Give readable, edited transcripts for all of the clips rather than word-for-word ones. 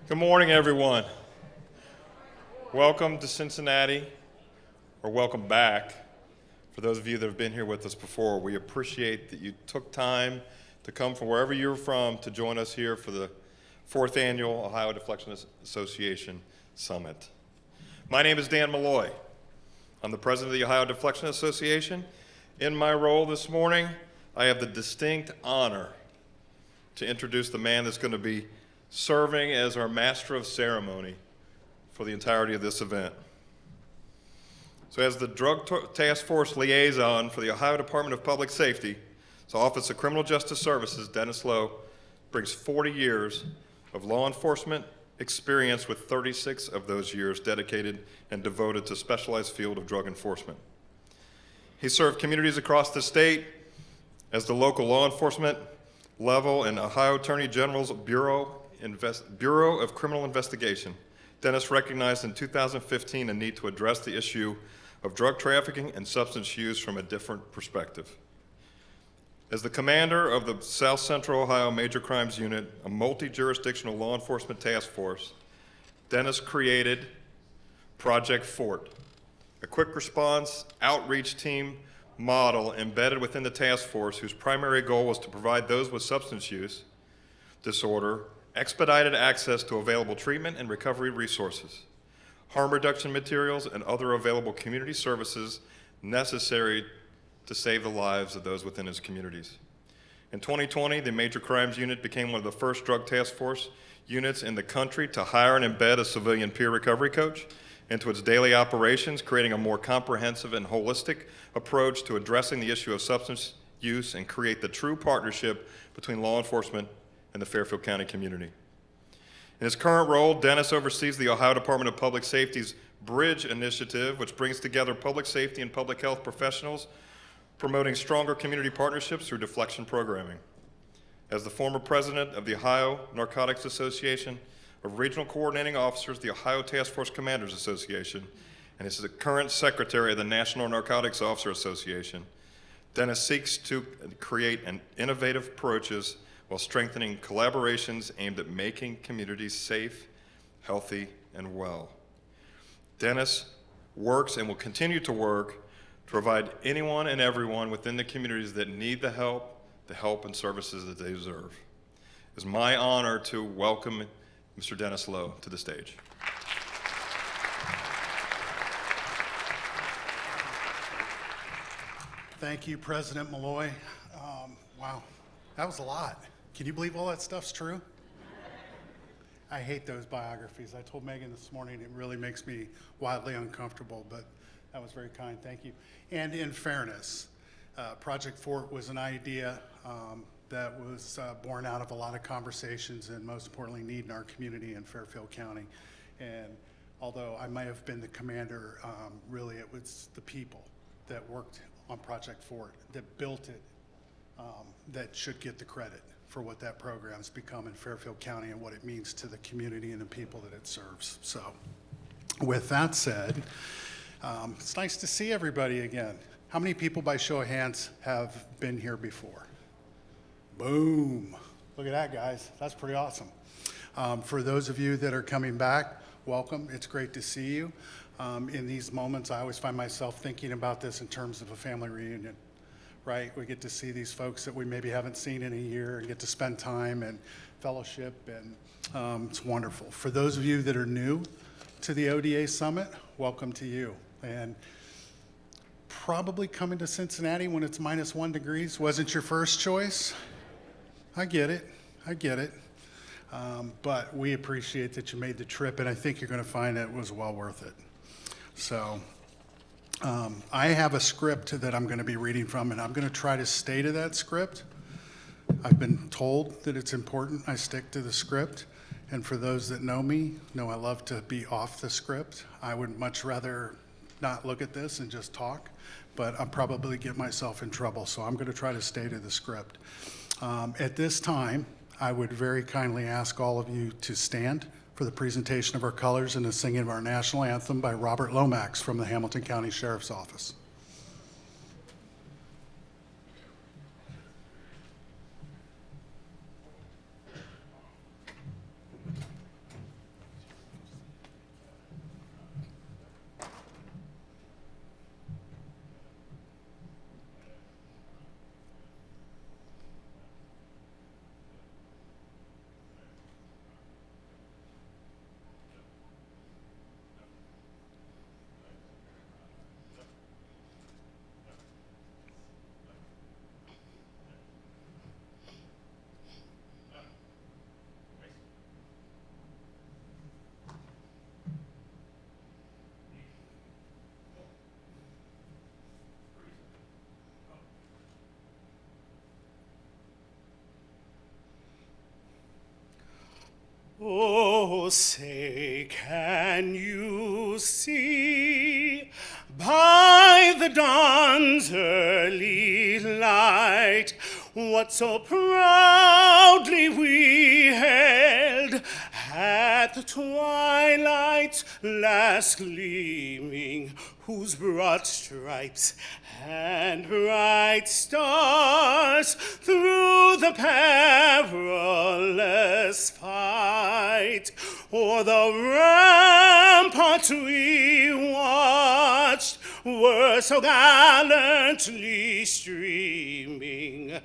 Good morning, everyone. Welcome to Cincinnati, or welcome back. For those of you that have been here with us before, we appreciate that you took time to come from wherever you're from to join us here for the 4th Annual Ohio Deflection Association Summit. My name is Dan Malloy. I'm the president of the Ohio Deflection Association. In my role this morning, I have the distinct honor to introduce the man that's going to be serving as our master of ceremony for the entirety of this event. So as the Drug Task Force Liaison for the Ohio Department of Public Safety's Office of Criminal Justice Services, Dennis Lowe brings 40 years of law enforcement experience, with 36 of those years dedicated and devoted to specialized field of drug enforcement. He served communities across the state as the local law enforcement level in Ohio Attorney General's Bureau of Criminal Investigation. Dennis recognized in 2015 a need to address the issue of drug trafficking and substance use from a different perspective. As the commander of the South Central Ohio Major Crimes Unit, a multi-jurisdictional law enforcement task force, Dennis created Project Fort, a quick response outreach team model embedded within the task force, whose primary goal was to provide those with substance use disorder expedited access to available treatment and recovery resources, harm reduction materials, and other available community services necessary to save the lives of those within his communities. In 2020, the Major Crimes Unit became one of the first drug task force units in the country to hire and embed a civilian peer recovery coach into its daily operations, creating a more comprehensive and holistic approach to addressing the issue of substance use and create the true partnership between law enforcement and the Fairfield County community. In his current role, Dennis oversees the Ohio Department of Public Safety's Bridge Initiative, which brings together public safety and public health professionals, promoting stronger community partnerships through deflection programming. As the former president of the Ohio Narcotics Association of Regional Coordinating Officers, the Ohio Task Force Commanders Association, and is the current secretary of the National Narcotics Officer Association, Dennis seeks to create innovative approaches while strengthening collaborations aimed at making communities safe, healthy, and well. Dennis works and will continue to work to provide anyone and everyone within the communities that need the help and services that they deserve. It is my honor to welcome Mr. Dennis Lowe to the stage. Thank you, President Malloy. Wow, that was a lot. Can you believe all that stuff's true? I hate those biographies. I told Megan this morning it really makes me wildly uncomfortable, but that was very kind, thank you. And in fairness, Project Fort was an idea that was born out of a lot of conversations and, most importantly, need in our community in Fairfield County. And although I may have been the commander, really it was the people that worked on Project Fort, that built it, that should get the credit for what that program's become in Fairfield County and what it means to the community and the people that it serves. So with that said, it's nice to see everybody again. How many people, by show of hands, have been here before? Boom. Look at that, guys. That's pretty awesome. For those of you that are coming back, welcome. It's great to see you. In these moments, I always find myself thinking about this in terms of a family reunion, right? We get to see these folks that we maybe haven't seen in a year and get to spend time and fellowship, and it's wonderful. For those of you that are new to the ODA Summit, welcome to you. And probably coming to Cincinnati when it's -1 degrees wasn't your first choice. I get it. But we appreciate that you made the trip, and I think you're going to find it was well worth it. So I have a script that I'm going to be reading from, and I'm going to try to stay to that script. I've been told that it's important I stick to the script, and for those that know me, know I love to be off the script. I would much rather not look at this and just talk, but I'll probably get myself in trouble, so I'm going to try to stay to the script. At this time, I would very kindly ask all of you to stand for the presentation of our colors and the singing of our national anthem by Robert Lomax from the Hamilton County Sheriff's Office. Oh, say, can you see by the dawn's early light what so proudly we held at the twilight's last gleaming, whose broad stripes and bright stars through the perilous fight o'er the ramparts we watched were so gallantly streaming,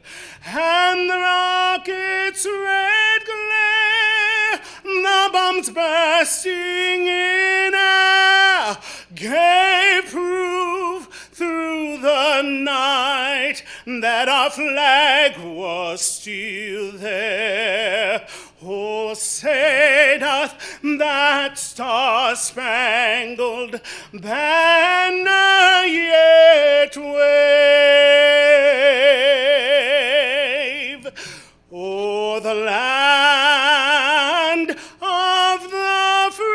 and the rocket's red glare, the bombs bursting in air, gave proof through the night that our flag was still there. Oh, say doth that star-spangled banner yet wave o'er the land of the free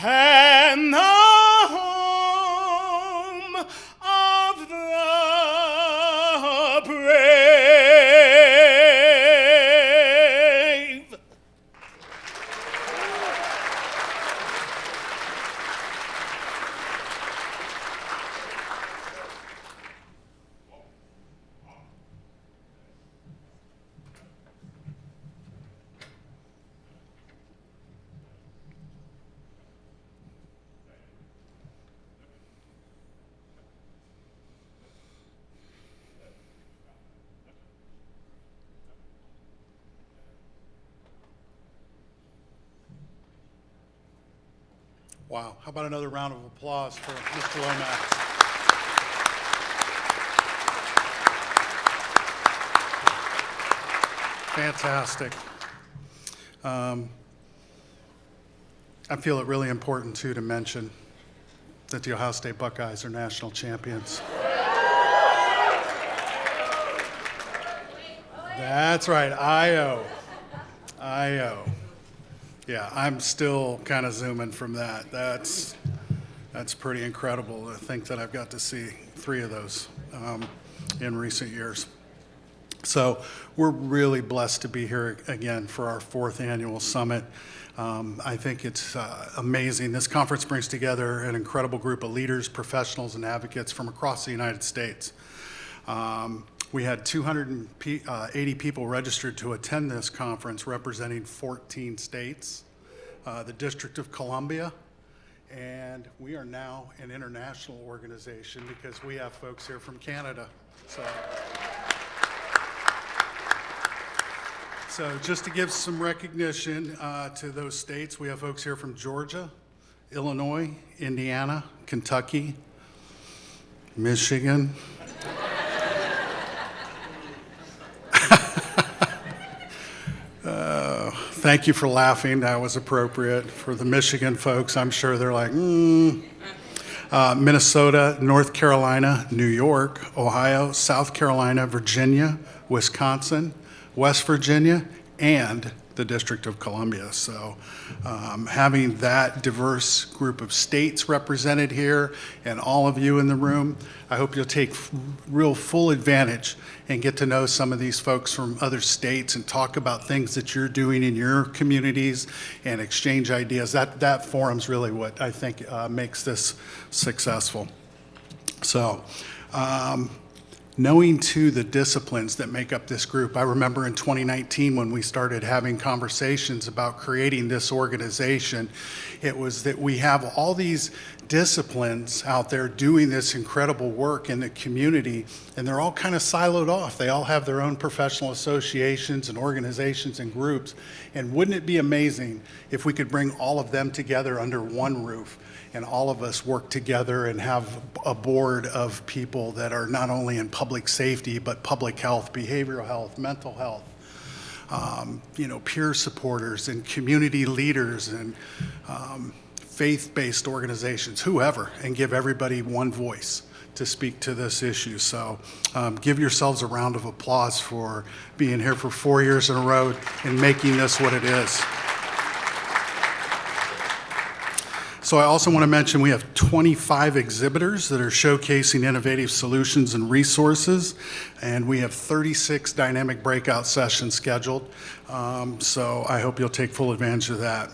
and the home of the brave? Wow, how about another round of applause for Mr. Lomax? Fantastic. I feel it really important, too, to mention that the Ohio State Buckeyes are national champions. That's right, IO. Yeah, I'm still kind of zooming from that. That's pretty incredible to think that I've got to see 3 of those in recent years. So we're really blessed to be here again for our 4th annual summit. I think it's amazing. This conference brings together an incredible group of leaders, professionals, and advocates from across the United States. We had 280 people registered to attend this conference representing 14 states, the District of Columbia, and we are now an international organization because we have folks here from Canada. So just to give some recognition to those states, we have folks here from Georgia, Illinois, Indiana, Kentucky, Michigan, thank you for laughing. That was appropriate. For the Michigan folks, I'm sure they're like, Minnesota, North Carolina, New York, Ohio, South Carolina, Virginia, Wisconsin, West Virginia, and the District of Columbia. So having that diverse group of states represented here and all of you in the room, I hope you'll take real full advantage and get to know some of these folks from other states and talk about things that you're doing in your communities and exchange ideas. That forum's really what I think makes this successful. So, knowing too the disciplines that make up this group, I remember in 2019 when we started having conversations about creating this organization, it was that we have all these disciplines out there doing this incredible work in the community, and they're all kind of siloed off. They all have their own professional associations and organizations and groups, and wouldn't it be amazing if we could bring all of them together under one roof and all of us work together and have a board of people that are not only in public safety, but public health, behavioral health, mental health, peer supporters and community leaders and faith-based organizations, whoever, and give everybody one voice to speak to this issue. So give yourselves a round of applause for being here for 4 years in a row and making this what it is. So I also want to mention we have 25 exhibitors that are showcasing innovative solutions and resources, and we have 36 dynamic breakout sessions scheduled. So I hope you'll take full advantage of that.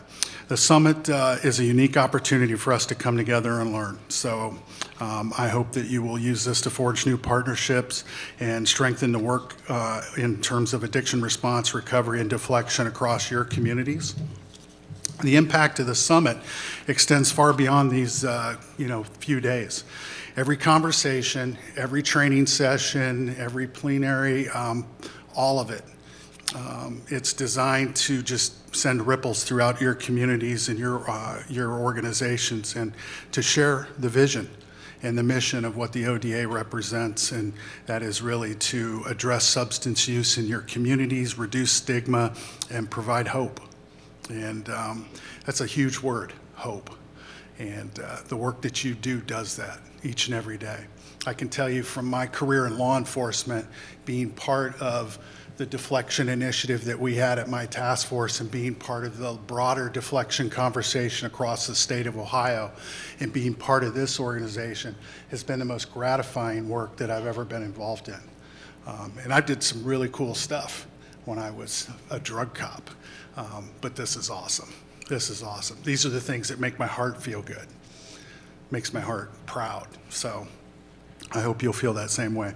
The summit is a unique opportunity for us to come together and learn. So I hope that you will use this to forge new partnerships and strengthen the work in terms of addiction response, recovery, and deflection across your communities. The impact of the summit extends far beyond these few days. Every conversation, every training session, every plenary, all of it. It's designed to just send ripples throughout your communities and your organizations, and to share the vision and the mission of what the ODA represents, and that is really to address substance use in your communities, reduce stigma, and provide hope. And that's a huge word, hope. And the work that you do does that each and every day. I can tell you from my career in law enforcement, being part of the deflection initiative that we had at my task force and being part of the broader deflection conversation across the state of Ohio, and being part of this organization has been the most gratifying work that I've ever been involved in. And I did some really cool stuff when I was a drug cop. But this is awesome. This is awesome. These are the things that make my heart feel good, makes my heart proud. So I hope you'll feel that same way.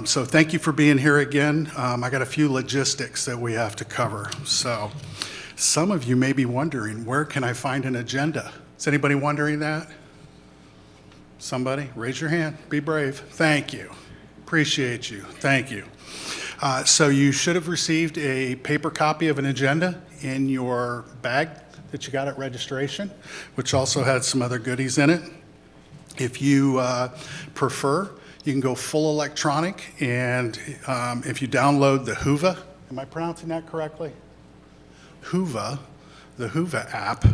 So thank you for being here again. I got a few logistics that we have to cover. So some of you may be wondering, where can I find an agenda? Is anybody wondering that? Somebody? Raise your hand. Be brave. Thank you. Appreciate you. Thank you. So you should have received a paper copy of an agenda in your bag that you got at registration, which also had some other goodies in it. If you prefer, you can go full electronic, and if you download the HUVA, am I pronouncing that correctly? HUVA, the HUVA app,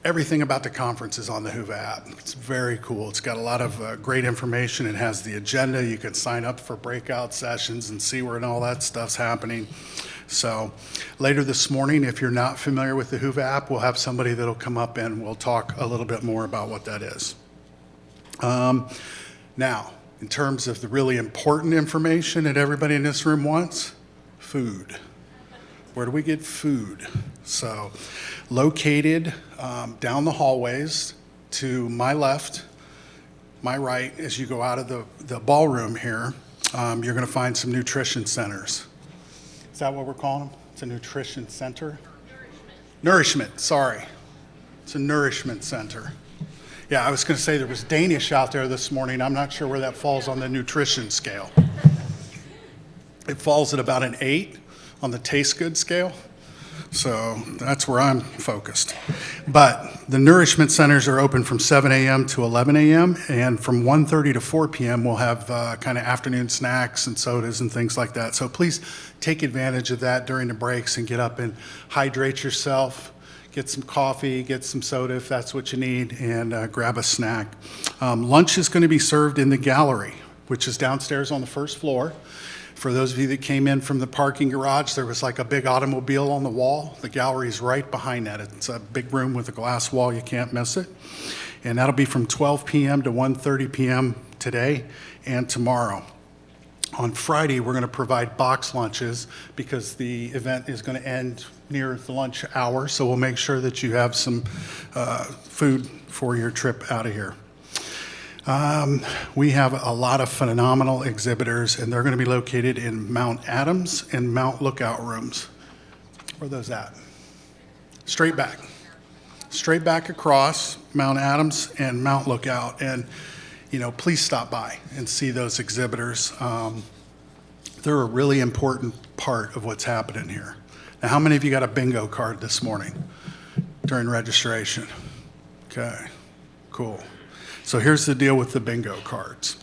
everything about the conference is on the HUVA app. It's very cool. It's got a lot of great information. It has the agenda. You can sign up for breakout sessions and see where all that stuff's happening. So later this morning, if you're not familiar with the HUVA app, we'll have somebody that'll come up and we'll talk a little bit more about what that is. Now, in terms of the really important information that everybody in this room wants, food. Where do we get food? So located down the hallways to my left, my right, as you go out of the ballroom here, you're going to find some nutrition centers. Is that what we're calling them? It's a nutrition center? Nourishment, sorry. It's a nourishment center. Yeah, I was going to say there was Danish out there this morning. I'm not sure where that falls on the nutrition scale. It falls at about an 8 on the taste good scale. So that's where I'm focused. But the nourishment centers are open from 7 a.m. to 11 a.m. And from 1:30 to 4 p.m. we'll have kind of afternoon snacks and sodas and things like that. So please take advantage of that during the breaks and get up and hydrate yourself. Get some coffee, get some soda if that's what you need, and grab a snack. Lunch is going to be served in the gallery, which is downstairs on the first floor. For those of you that came in from the parking garage, there was like a big automobile on the wall. The gallery is right behind that. It's a big room with a glass wall. You can't miss it. And that'll be from 12 p.m. to 1:30 p.m. today and tomorrow. On Friday, we're going to provide box lunches because the event is going to end near the lunch hour. So we'll make sure that you have some food for your trip out of here. We have a lot of phenomenal exhibitors, and they're going to be located in Mount Adams and Mount Lookout rooms. Where are those at? Straight back. Straight back across Mount Adams and Mount Lookout. And, please stop by and see those exhibitors. They're a really important part of what's happening here. Now, how many of you got a bingo card this morning during registration? Okay, cool. So here's the deal with the bingo cards.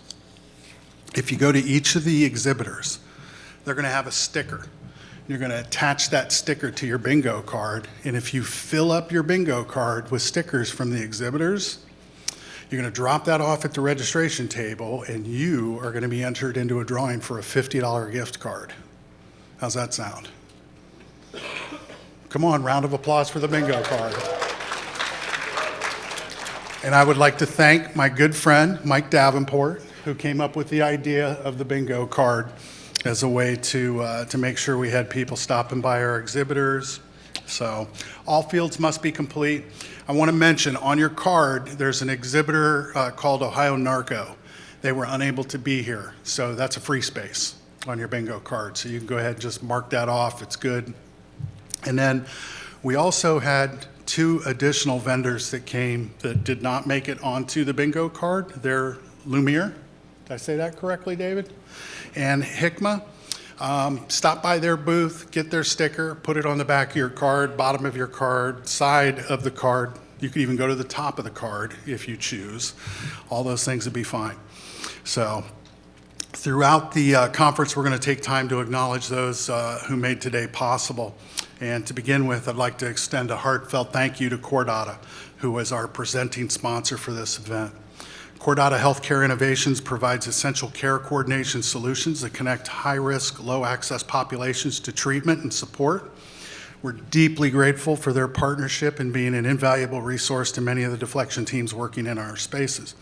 If you go to each of the exhibitors, they're going to have a sticker You're going to attach that sticker to your bingo card. And if you fill up your bingo card with stickers from the exhibitors, you're going to drop that off at the registration table, and you are going to be entered into a drawing for a $50 gift card. How's that sound? Come on, round of applause for the bingo card. And I would like to thank my good friend, Mike Davenport, who came up with the idea of the bingo card as a way to make sure we had people stopping by our exhibitors. So all fields must be complete. I want to mention on your card, there's an exhibitor called Ohio Narco. They were unable to be here, so that's a free space on your bingo card. So you can go ahead and just mark that off. It's good. And then we also had 2 additional vendors that came that did not make it onto the bingo card. They're Lumiere. Did I say that correctly, David? And Hikma. Stop by their booth, get their sticker, put it on the back of your card, bottom of your card, side of the card. You could even go to the top of the card if you choose. All those things would be fine. So throughout the conference, we're going to take time to acknowledge those who made today possible. And to begin with, I'd like to extend a heartfelt thank you to Cordata, who was our presenting sponsor for this event. Cordata Healthcare Innovations provides essential care coordination solutions that connect high-risk, low-access populations to treatment and support. We're deeply grateful for their partnership in being an invaluable resource to many of the deflection teams working in our spaces.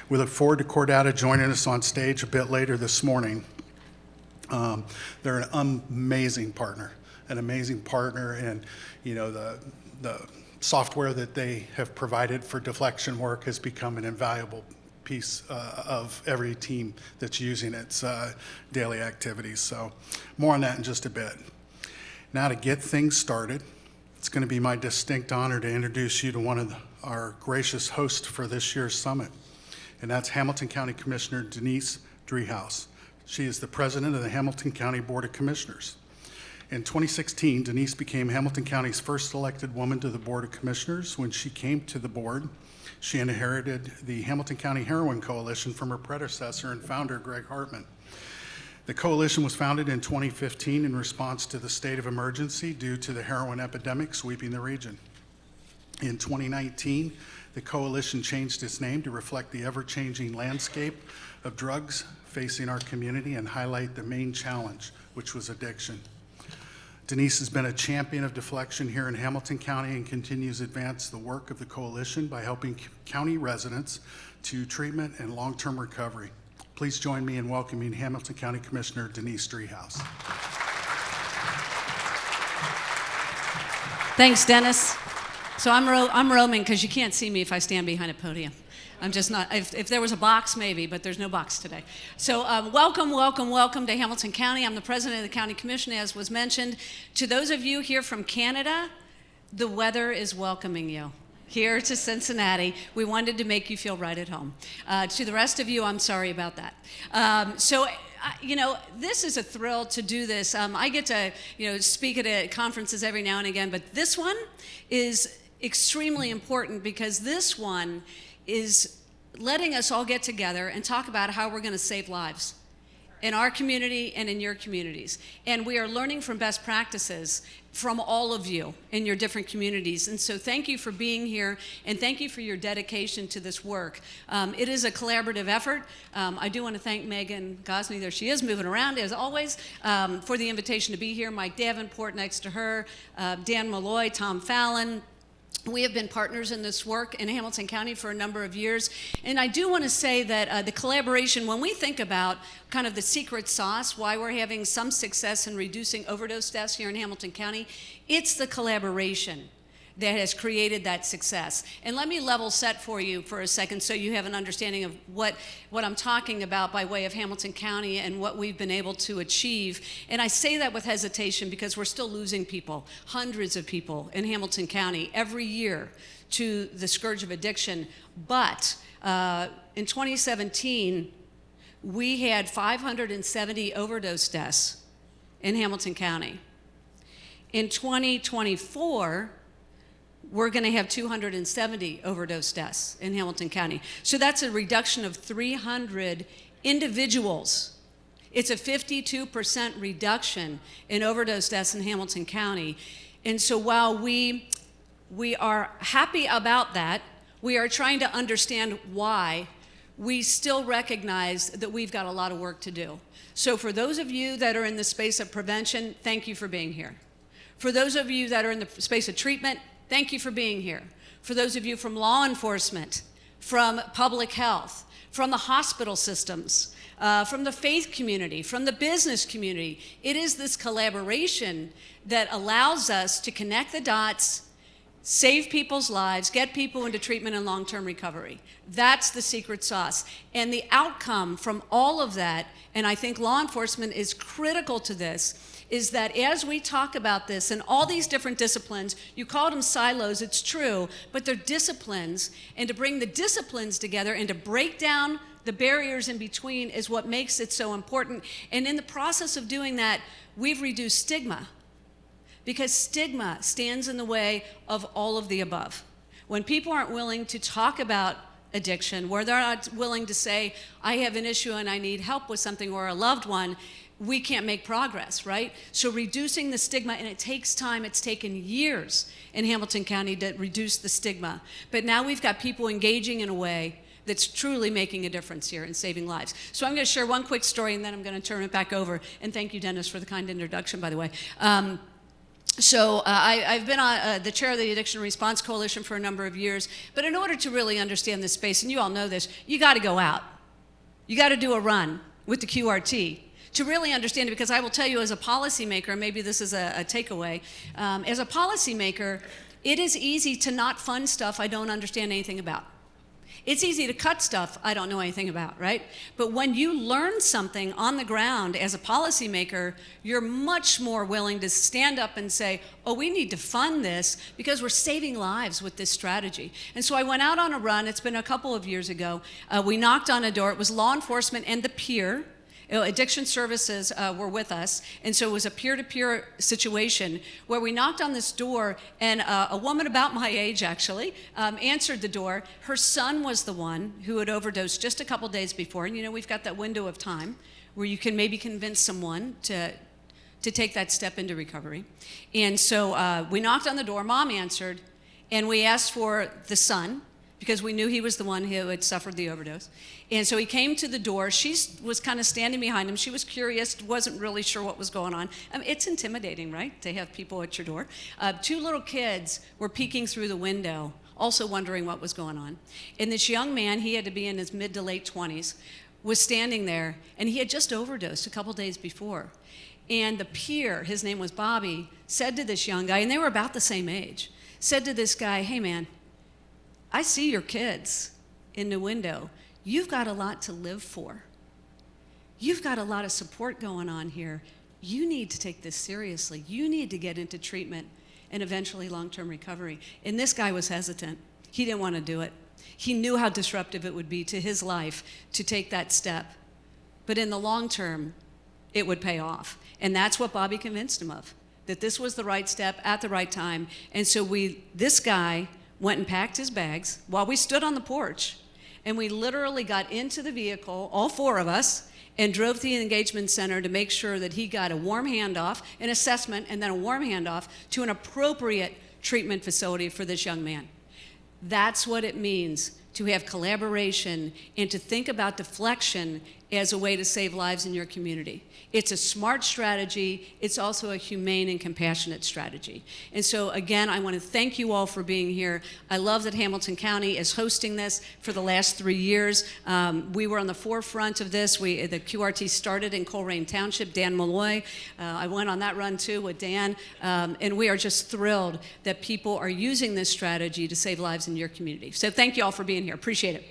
We look forward to Cordata joining us on stage a bit later this morning. They're an amazing partner, and the software that they have provided for deflection work has become an invaluable piece of every team that's using its daily activities. So more on that in just a bit. Now to get things started, it's going to be my distinct honor to introduce you to one of our gracious hosts for this year's summit, and that's Hamilton County Commissioner Denise Driehaus. She is the president of the Hamilton County Board of Commissioners. In 2016, Denise became Hamilton County's first elected woman to the Board of Commissioners. When she came to the board, she inherited the Hamilton County Heroin Coalition from her predecessor and founder, Greg Hartman. The coalition was founded in 2015 in response to the state of emergency due to the heroin epidemic sweeping the region. In 2019, the coalition changed its name to reflect the ever-changing landscape of drugs facing our community and highlight the main challenge, which was addiction. Denise has been a champion of deflection here in Hamilton County and continues to advance the work of the coalition by helping county residents to treatment and long-term recovery. Please join me in welcoming Hamilton County Commissioner Denise Driehaus. Thanks, Dennis. So I'm roaming because you can't see me if I stand behind a podium. I'm just not, if there was a box, maybe, but there's no box today. So welcome to Hamilton County. I'm the president of the County Commission, as was mentioned. To those of you here from Canada, the weather is welcoming you. Here to Cincinnati, we wanted to make you feel right at home. To the rest of you, I'm sorry about that. This is a thrill to do this. I get to, speak at conferences every now and again, but this one is extremely important because this one is letting us all get together and talk about how we're going to save lives in our community and in your communities. And we are learning from best practices from all of you in your different communities. And so thank you for being here, and thank you for your dedication to this work. It is a collaborative effort. I do want to thank Megan Gosney, there she is, moving around as always, for the invitation to be here. Mike Davenport next to her, Dan Malloy, Tom Fallon. We have been partners in this work in Hamilton County for a number of years. And I do want to say that the collaboration, when we think about kind of the secret sauce, why we're having some success in reducing overdose deaths here in Hamilton County, it's the collaboration that has created that success. And let me level set for you for a second so you have an understanding of what I'm talking about by way of Hamilton County and what we've been able to achieve. And I say that with hesitation because we're still losing people, hundreds of people in Hamilton County every year to the scourge of addiction. But in 2017, we had 570 overdose deaths in Hamilton County. In 2024, we're going to have 270 overdose deaths in Hamilton County. So that's a reduction of 300 individuals It's a 52% reduction in overdose deaths in Hamilton County. And so while we are happy about that, we are trying to understand why. We still recognize that we've got a lot of work to do. So for those of you that are in the space of prevention, thank you for being here. For those of you that are in the space of treatment, thank you for being here. For those of you from law enforcement, from public health, from the hospital systems, from the faith community, from the business community, it is this collaboration that allows us to connect the dots, save people's lives, get people into treatment and long-term recovery. That's the secret sauce. And the outcome from all of that, and I think law enforcement is critical to this, is that as we talk about this and all these different disciplines, you called them silos, it's true, but they're disciplines, and to bring the disciplines together and to break down the barriers in between is what makes it so important. And in the process of doing that, we've reduced stigma, because stigma stands in the way of all of the above. When people aren't willing to talk about addiction, where they're not willing to say, I have an issue and I need help with something, or a loved one, we can't make progress, right? So reducing the stigma, and it takes time, it's taken years in Hamilton County to reduce the stigma. But now we've got people engaging in a way that's truly making a difference here and saving lives. So I'm gonna share one quick story and then I'm gonna turn it back over. And thank you, Dennis, for the kind introduction, by the way. I've been the chair of the Addiction Response Coalition for a number of years, but in order to really understand this space, and you all know this, you gotta go out. You gotta do a run with the QRT to really understand it, because I will tell you as a policymaker, maybe this is a takeaway, as a policymaker, it is easy to not fund stuff I don't understand anything about. It's easy to cut stuff I don't know anything about, right? But when you learn something on the ground as a policymaker, you're much more willing to stand up and say, oh, we need to fund this because we're saving lives with this strategy. And so I went out on a run. It's been a couple of years ago. We knocked on a door. It was law enforcement and the peer. Addiction services were with us, and so it was a peer-to-peer situation where we knocked on this door, and a woman about my age, actually, answered the door. Her son was the one who had overdosed just a couple days before, and you know, we've got that window of time where you can maybe convince someone to take that step into recovery. And so we knocked on the door, mom answered, and we asked for the son, because we knew he was the one who had suffered the overdose. And so he came to the door. She was kind of standing behind him. She was curious, wasn't really sure what was going on. I mean, it's intimidating, right, to have people at your door. Two little kids were peeking through the window, also wondering what was going on. And this young man, he had to be in his mid to late 20s, was standing there, and he had just overdosed a couple days before. And the peer, his name was Bobby, said to this young guy, and they were about the same age, said to this guy, hey man, I see your kids in the window. You've got a lot to live for. You've got a lot of support going on here. You need to take this seriously. You need to get into treatment and eventually long-term recovery. And this guy was hesitant. He didn't want to do it. He knew how disruptive it would be to his life to take that step. But in the long term, it would pay off. And that's what Bobby convinced him of, that this was the right step at the right time. And so this guy went and packed his bags while we stood on the porch, and we literally got into the vehicle, all four of us, and drove to the engagement center to make sure that he got a warm handoff, an assessment, and then a warm handoff to an appropriate treatment facility for this young man. That's what it means to have collaboration and to think about deflection as a way to save lives in your community. It's a smart strategy. It's also a humane and compassionate strategy. And so again, I want to thank you all for being here. I love that Hamilton County is hosting this for the last 3 years. We were on the forefront of this. The QRT started in Coleraine Township, Dan Malloy. I went on that run too with Dan. And we are just thrilled that people are using this strategy to save lives in your community. So thank you all for being here. Appreciate it.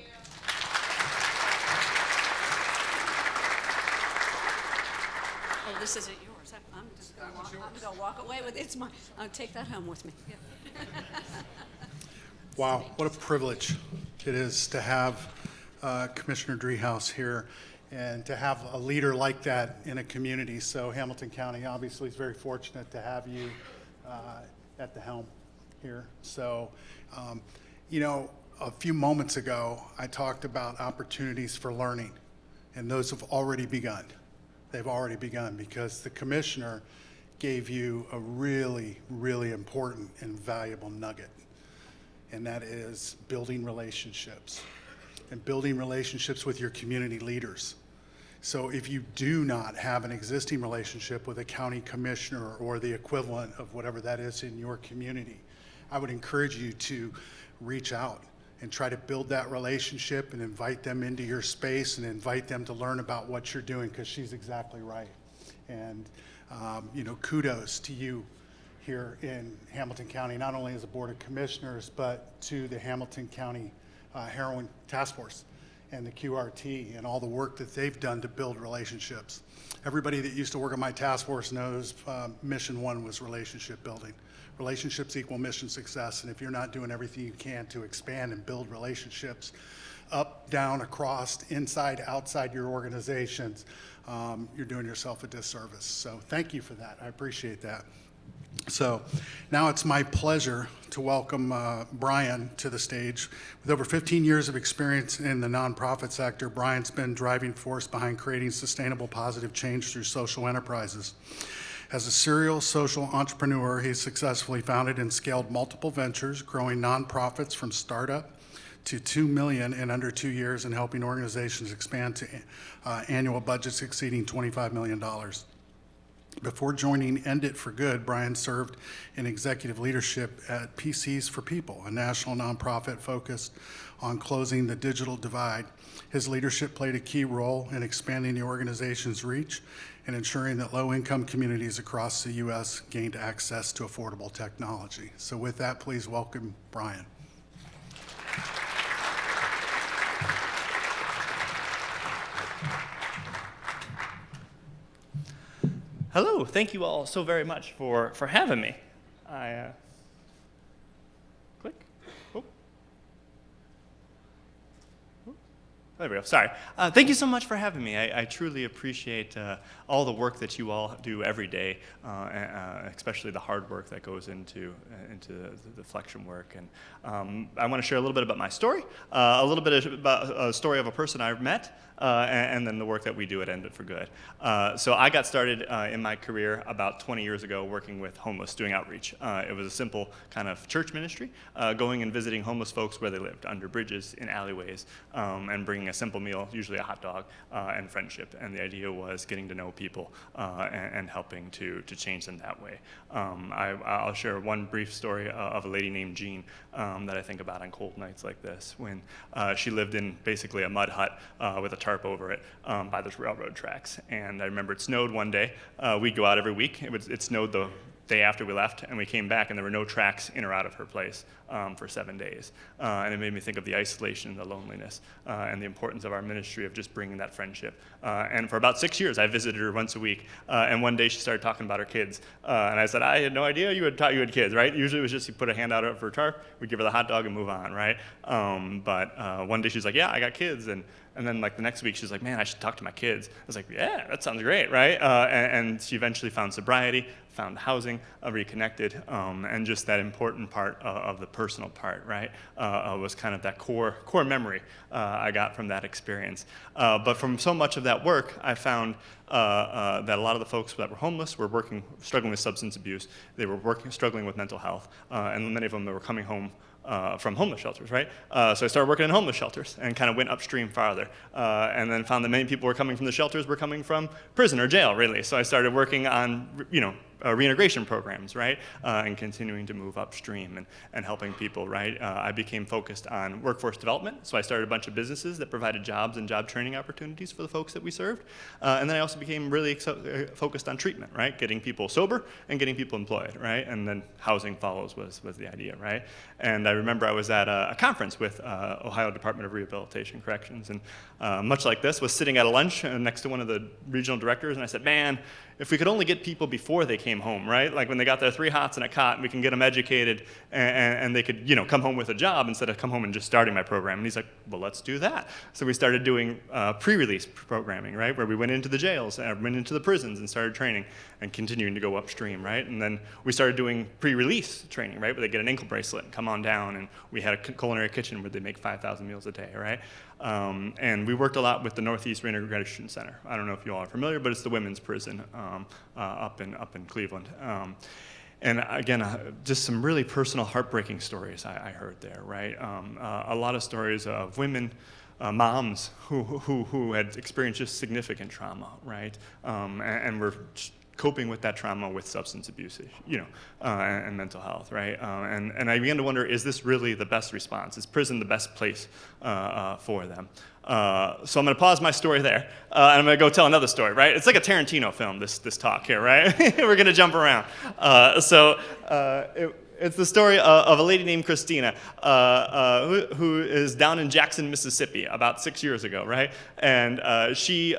This isn't yours. I'm just going to walk away with it. It's mine. I'll take that home with me. Yeah. Wow, what a privilege it is to have Commissioner Driehaus here and to have a leader like that in a community. So Hamilton County obviously is very fortunate to have you at the helm here. So, you know, a few moments ago, I talked about opportunities for learning, and those have already begun. They've already begun because the commissioner gave you a really, really important and valuable nugget, and that is building relationships and building relationships with your community leaders. So if you do not have an existing relationship with a county commissioner or the equivalent of whatever that is in your community, I would encourage you to reach out and try to build that relationship and invite them into your space and invite them to learn about what you're doing, because she's exactly right. And kudos to you here in Hamilton County, not only as a Board of Commissioners, but to the Hamilton County Heroin Task Force and the QRT and all the work that they've done to build relationships. Everybody that used to work on my task force knows mission one was relationship building. Relationships equal mission success, and if you're not doing everything you can to expand and build relationships up, down, across, inside, outside your organizations, you're doing yourself a disservice. So thank you for that. I appreciate that. So now it's my pleasure to welcome Brian to the stage. With over 15 years of experience in the nonprofit sector, Brian's been driving force behind creating sustainable positive change through social enterprises. As a serial social entrepreneur, he's successfully founded and scaled multiple ventures, growing nonprofits from startup to $2 million in under 2 years and helping organizations expand to annual budgets exceeding $25 million. Before joining End It for Good, Brian served in executive leadership at PCs for People, a national nonprofit focused on closing the digital divide. His leadership played a key role in expanding the organization's reach and ensuring that low-income communities across the U.S. gained access to affordable technology. So with that, please welcome Brian. Hello, thank you all so very much for having me. Click. Oh. There we go, sorry. Thank you so much for having me. I truly appreciate all the work that you all do every day, especially the hard work that goes into the Flexion work. And I want to share a little bit about my story, a little bit about a story of a person I've met, and then the work that we do at End It for Good. So I got started in my career about 20 years ago working with homeless, doing outreach. It was a simple kind of church ministry, going and visiting homeless folks where they lived, under bridges, in alleyways, and bringing a simple meal, usually a hot dog, and friendship. And the idea was getting to know people and helping to change them that way. I'll share one brief story of a lady named Jean that I think about on cold nights like this, when she lived in basically a mud hut with a tarp over it by those railroad tracks. And I remember it snowed one day. We'd go out every week. It snowed the day after we left, and we came back, and there were no tracks in or out of her place for 7 days. And it made me think of the isolation and the loneliness and the importance of our ministry of just bringing that friendship. And for about 6 years, I visited her once a week. And one day she started talking about her kids. And I said, I had no idea you had kids, right? Usually it was just you put a hand out for her tarp, we'd give her the hot dog and move on, right? But one day she's like, yeah, I got kids. And then like the next week, she's like, man, I should talk to my kids. I was like, yeah, that sounds great, right? And she eventually found sobriety, found housing, reconnected, and just that important part of the personal part, right, was kind of that core memory I got from that experience. But from so much of that work, I found that a lot of the folks that were homeless were struggling with substance abuse. They were struggling with mental health, and many of them were coming home from homeless shelters, right? So I started working in homeless shelters and kind of went upstream farther, and then found that many people were coming from the shelters were coming from prison or jail, really. So I started working on, reintegration programs, right? And continuing to move upstream and helping people, right? I became focused on workforce development, so I started a bunch of businesses that provided jobs and job training opportunities for the folks that we served. And then I also became really focused on treatment, right? Getting people sober and getting people employed, right? And then housing follows was the idea, right? And I remember I was at a conference with Ohio Department of Rehabilitation Corrections, and much like this, was sitting at a lunch next to one of the regional directors, and I said, man, if we could only get people before they came came home, right? Like when they got their 3 hots and a cot, we can get them educated and they could, come home with a job instead of come home and just starting my program. And he's like, well, let's do that. So we started doing pre-release programming, right? Where we went into the jails and went into the prisons and started training and continuing to go upstream, right? And then we started doing pre-release training, right? Where they get an ankle bracelet and come on down, and we had a culinary kitchen where they make 5,000 meals a day, right? And we worked a lot with the Northeast Reintegration Center. I don't know if you all are familiar, but it's the women's prison up in Cleveland. And again, just some really personal, heartbreaking stories I heard there, right? A lot of stories of women, moms who had experienced just significant trauma, right? And were coping with that trauma with substance abuse, and mental health, right? And I began to wonder, is this really the best response? Is prison the best place for them? So I'm going to pause my story there, and I'm going to go tell another story, right? It's like a Tarantino film, this talk here, right? We're going to jump around. It's the story of a lady named Christina who is down in Jackson, Mississippi, about 6 years ago, right? And she,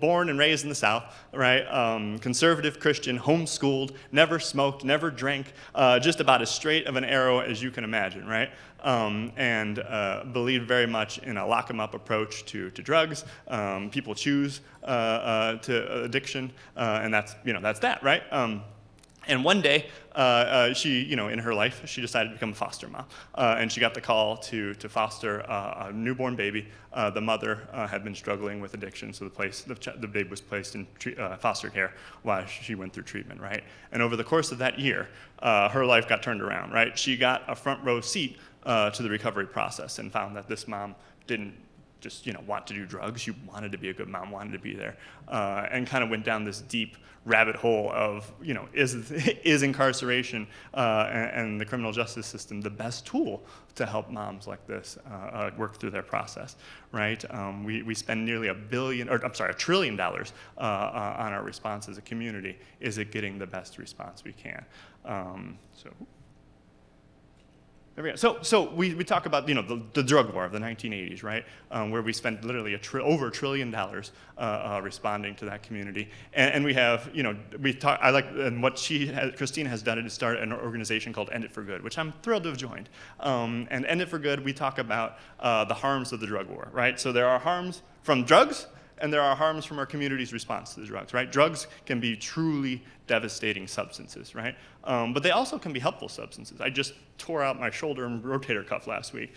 born and raised in the South, right? Conservative Christian, homeschooled, never smoked, never drank, just about as straight of an arrow as you can imagine, right? And believed very much in a lock-em-up approach to drugs. People choose to addiction, and that's that, right? And one day, she, in her life, she decided to become a foster mom. And she got the call to foster a newborn baby. The mother had been struggling with addiction, so the baby was placed in foster care while she went through treatment, right? And over the course of that year, her life got turned around, right? She got a front row seat to the recovery process and found that this mom didn't just want to do drugs. She wanted to be a good mom, wanted to be there, and kind of went down this deep rabbit hole of is incarceration and the criminal justice system the best tool to help moms like this work through their process, right? We spend nearly $1 trillion on our response as a community. Is it getting the best response we can? There we go. So we talk about the drug war of the 1980s, right? Where we spent literally over $1 trillion responding to that community, and we have and what Christine has done is start an organization called End It for Good, which I'm thrilled to have joined. And End It for Good, we talk about the harms of the drug war, right? So there are harms from drugs, and there are harms from our community's response to the drugs, right? Drugs can be truly devastating substances, right? But they also can be helpful substances. I just tore out my shoulder and rotator cuff last week.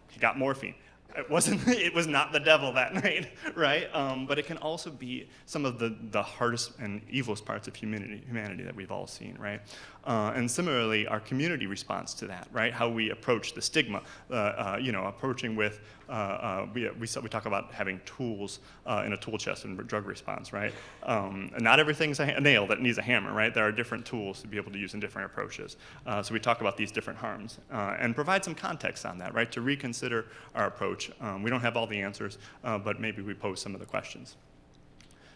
He got morphine. It was not the devil that night, right? But it can also be some of the hardest and evilest parts of humanity that we've all seen, right? And similarly, our community response to that, right? How we approach the stigma, approaching with, we talk about having tools in a tool chest in drug response, right? Not everything's a nail that needs a hammer, right? There are different tools to be able to use in different approaches. So we talk about these different harms and provide some context on that, right? To reconsider our approach. We don't have all the answers, but maybe we pose some of the questions.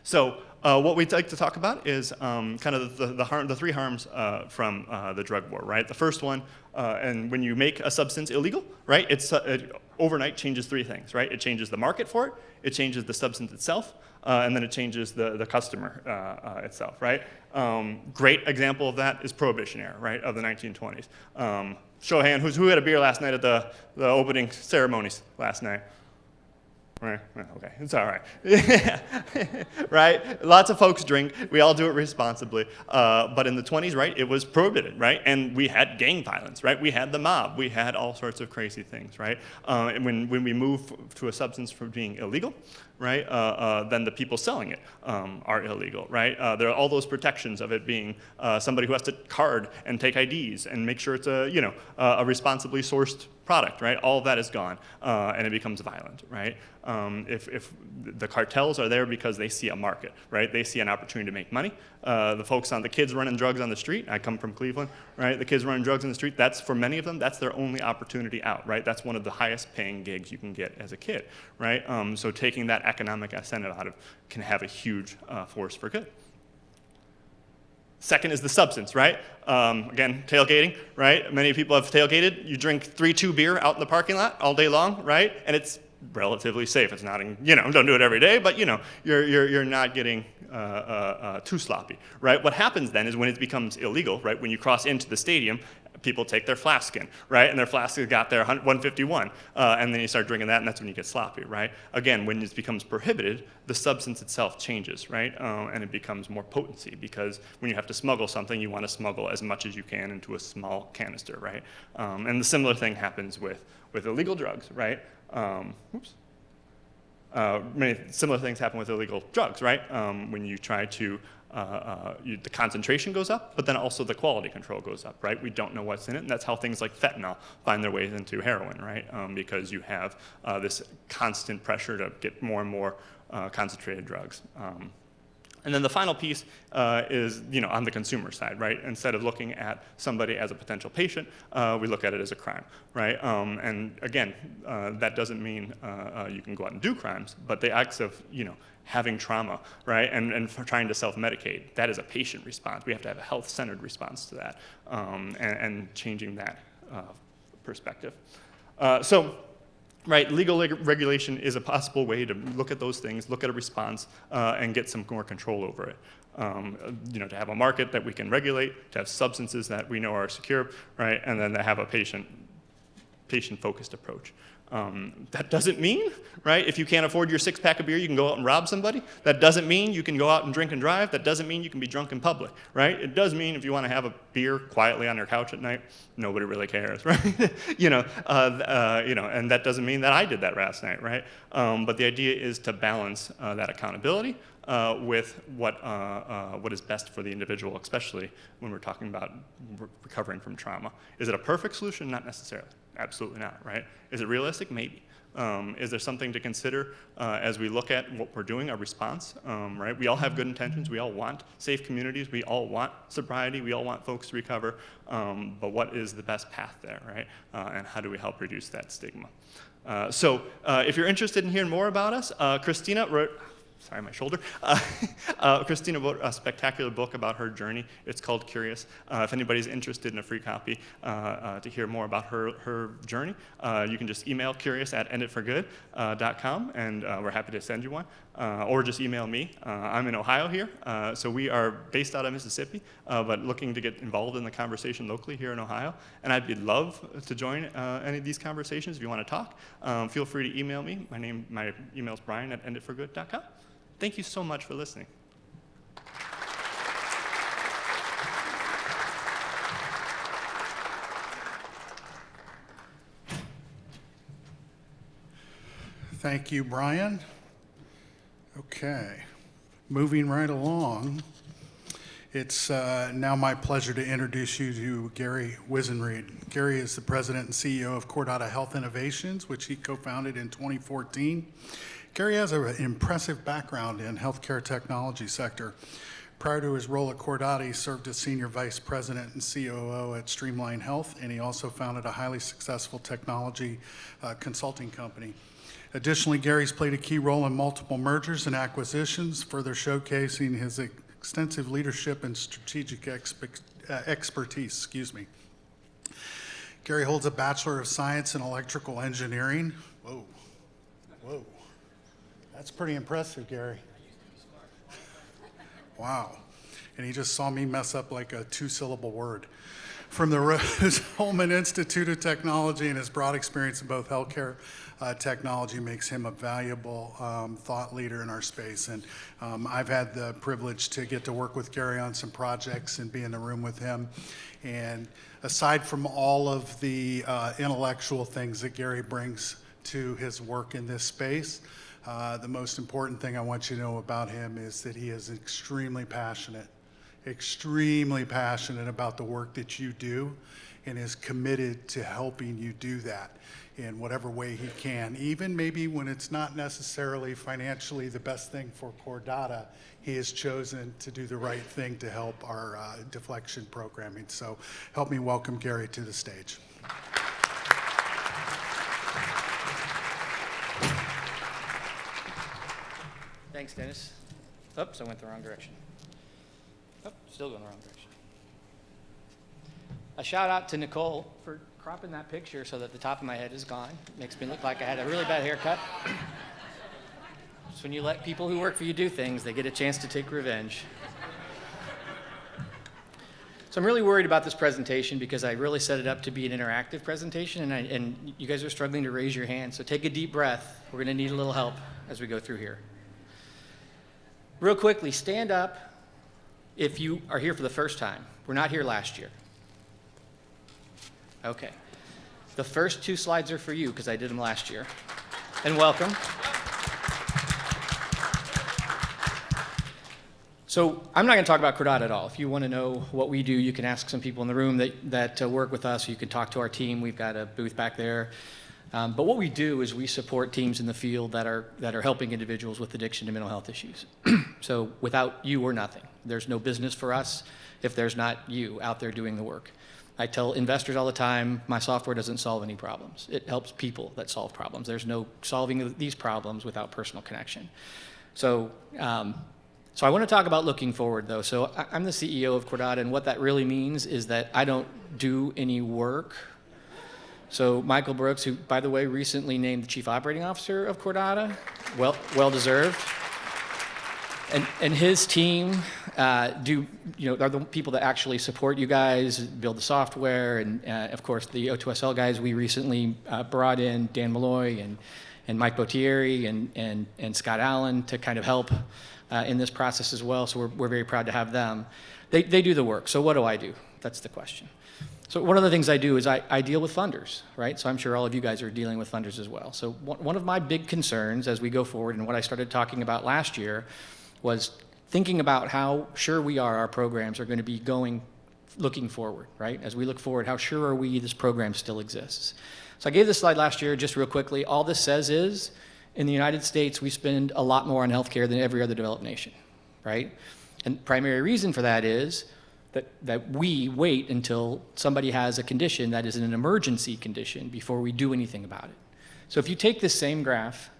So what we'd like to talk about is kind of the three harms from the drug war, right? The first one, and when you make a substance illegal, right, it overnight changes three things, right? It changes the market for it, it changes the substance itself, and then it changes the customer itself, right? Great example of that is Prohibition era, right, of the 1920s. Show of hand, who had a beer last night at the opening ceremonies last night? Right. Okay, it's all right. Right? Lots of folks drink. We all do it responsibly. But in the 20s, right, it was prohibited, right? And we had gang violence, right? We had the mob. We had all sorts of crazy things, right? And when we move to a substance from being illegal, right, then the people selling it are illegal, right? There are all those protections of it being somebody who has to card and take IDs and make sure it's a responsibly sourced product, right? All of that is gone, and it becomes violent, right? If the cartels are there because they see a market, right? They see an opportunity to make money. The kids running drugs on the street, I come from Cleveland, right? The kids running drugs on the street, that's, for many of them, that's their only opportunity out, right? That's one of the highest paying gigs you can get as a kid, right? So taking that economic incentive out of can have a huge force for good. Second is the substance, right? Again, tailgating, right? Many people have tailgated. You drink 3-2 beer out in the parking lot all day long, right? And it's relatively safe. It's not, don't do it every day, but you're not getting too sloppy, right? What happens then is when it becomes illegal, right? When you cross into the stadium, people take their flask in, right? And their flask has got their 151, and then you start drinking that, and that's when you get sloppy, right? Again, when it becomes prohibited, the substance itself changes, right? And it becomes more potency, because when you have to smuggle something, you want to smuggle as much as you can into a small canister, right? And the similar thing happens with illegal drugs, right? Many similar things happen with illegal drugs, right? When you try to the concentration goes up, but then also the quality control goes up, right? We don't know what's in it, and that's how things like fentanyl find their ways into heroin, right? Because you have this constant pressure to get more and more concentrated drugs. And then the final piece is, on the consumer side, right? Instead of looking at somebody as a potential patient, we look at it as a crime, right? And again, that doesn't mean you can go out and do crimes, but the acts of, having trauma, right, and for trying to self-medicate, that is a patient response. We have to have a health-centered response to that, and changing that perspective. Right, legal regulation is a possible way to look at those things, look at a response, and get some more control over it. To have a market that we can regulate, to have substances that we know are secure, right, and then to have a patient-focused approach. That doesn't mean, right, if you can't afford your 6-pack of beer, you can go out and rob somebody. That doesn't mean you can go out and drink and drive. That doesn't mean you can be drunk in public, right? It does mean if you want to have a beer quietly on your couch at night, nobody really cares, right? And that doesn't mean that I did that last night, right? But the idea is to balance that accountability with what is best for the individual, especially when we're talking about recovering from trauma. Is it a perfect solution? Not necessarily. Absolutely not, right? Is it realistic? Maybe. Is there something to consider as we look at what we're doing, our response, right? We all have good intentions. We all want safe communities. We all want sobriety. We all want folks to recover. But what is the best path there, right? And how do we help reduce that stigma? So if you're interested in hearing more about us, Christina wrote... Sorry, my shoulder. Christina wrote a spectacular book about her journey. It's called Curious. If anybody's interested in a free copy to hear more about her journey, you can just email curious@enditforgood.com, and we're happy to send you one. Or just email me. I'm in Ohio here, so we are based out of Mississippi, but looking to get involved in the conversation locally here in Ohio. And I'd love to join any of these conversations if you want to talk. Feel free to email me. My email is brian@enditforgood.com. Thank you so much for listening. Thank you, Brian. Okay, moving right along. It's now my pleasure to introduce you to Gary Wisenreed. Gary is the president and CEO of Cordata Health Innovations, which he co-founded in 2014. Gary has an impressive background in healthcare technology sector. Prior to his role at Cordata, he served as senior vice president and COO at Streamline Health, and he also founded a highly successful technology consulting company. Additionally, Gary's played a key role in multiple mergers and acquisitions, further showcasing his extensive leadership and strategic expertise. Gary holds a Bachelor of Science in Electrical Engineering. Whoa. That's pretty impressive, Gary. Wow. And he just saw me mess up like a 2-syllable word. From the Rose-Hulman Institute of Technology, and his broad experience in both healthcare technology makes him a valuable thought leader in our space. And I've had the privilege to get to work with Gary on some projects and be in the room with him. And aside from all of the intellectual things that Gary brings to his work in this space, the most important thing I want you to know about him is that he is extremely passionate about the work that you do, and is committed to helping you do that in whatever way he can. Even maybe when it's not necessarily financially the best thing for Cordata, he has chosen to do the right thing to help our deflection programming. So help me welcome Gary to the stage. Thanks, Dennis. Oops, I went the wrong direction. Oh, still going the wrong direction. A shout out to Nicole for cropping that picture so that the top of my head is gone. Makes me look like I had a really bad haircut. Just when you let people who work for you do things, they get a chance to take revenge. So I'm really worried about this presentation because I really set it up to be an interactive presentation, and you guys are struggling to raise your hand. So take a deep breath. We're going to need a little help as we go through here. Real quickly, stand up if you are here for the first time. We're not here last year. Okay. The first 2 slides are for you because I did them last year. And welcome. So I'm not going to talk about Cordata at all. If you want to know what we do, you can ask some people in the room that work with us. You can talk to our team. We've got a booth back there. But what we do is we support teams in the field that are helping individuals with addiction and mental health issues. So without you, we're nothing. There's no business for us if there's not you out there doing the work. I tell investors all the time, my software doesn't solve any problems. It helps people that solve problems. There's no solving these problems without personal connection. So I want to talk about looking forward, though. So I'm the CEO of Cordata, and what that really means is that I don't do any work. So Michael Brooks, who, by the way, recently named the Chief Operating Officer of Cordata, well deserved, and his team are the people that actually support you guys, build the software, and of course the O2SL guys we recently brought in, Dan Malloy and Mike Botieri and Scott Allen to kind of help in this process as well. So we're very proud to have them. They do the work. So what do I do? That's the question. So one of the things I do is I deal with funders, right? So I'm sure all of you guys are dealing with funders as well. So one of my big concerns as we go forward, and what I started talking about last year, was thinking about how sure we are our programs are going to be looking forward, right? As we look forward, how sure are we this program still exists? So I gave this slide last year just real quickly. All this says is, in the United States, we spend a lot more on healthcare than every other developed nation, right? And the primary reason for that is that we wait until somebody has a condition that is an emergency condition before we do anything about it. So if you take this same graph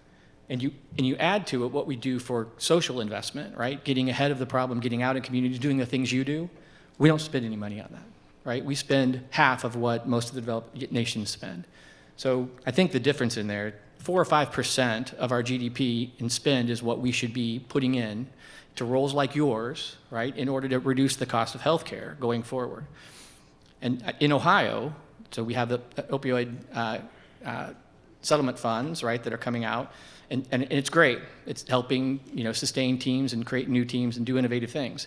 and you add to it what we do for social investment, right? Getting ahead of the problem, getting out in communities, doing the things you do, we don't spend any money on that, right? We spend half of what most of the developed nations spend. So I think the difference in there, 4 or 5% of our GDP in spend is what we should be putting in to roles like yours, right, in order to reduce the cost of healthcare going forward. And in Ohio, so we have the opioid settlement funds, right, that are coming out, and it's great. It's helping, sustain teams and create new teams and do innovative things.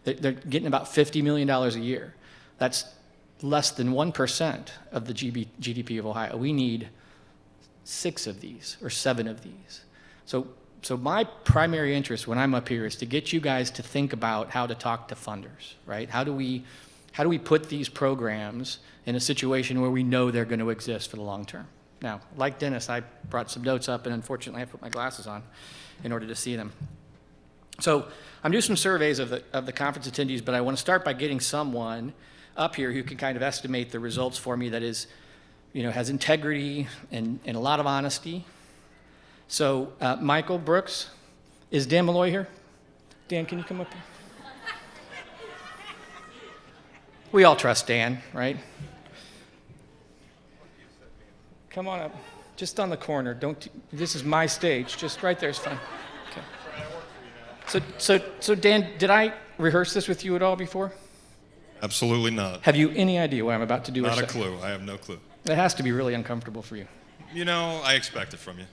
They're getting about $50 million a year. That's less than 1% of the GDP of Ohio. We need 6 of these or 7 of these. So my primary interest when I'm up here is to get you guys to think about how to talk to funders, right? How do we put these programs in a situation where we know they're going to exist for the long term? Now, like Dennis, I brought some notes up, and unfortunately I put my glasses on in order to see them. So I'm doing some surveys of the conference attendees, but I want to start by getting someone up here who can kind of estimate the results for me that is, has integrity and a lot of honesty. So Michael Brooks, is Dan Malloy here? Dan, can you come up here? We all trust Dan, right? Come on up, just on the corner. This is my stage, just right there is fine. Okay. So Dan, did I rehearse this with you at all before? Absolutely not. Have you any idea what I'm about to do? Not a clue. I have no clue. It has to be really uncomfortable for you. I expect it from you.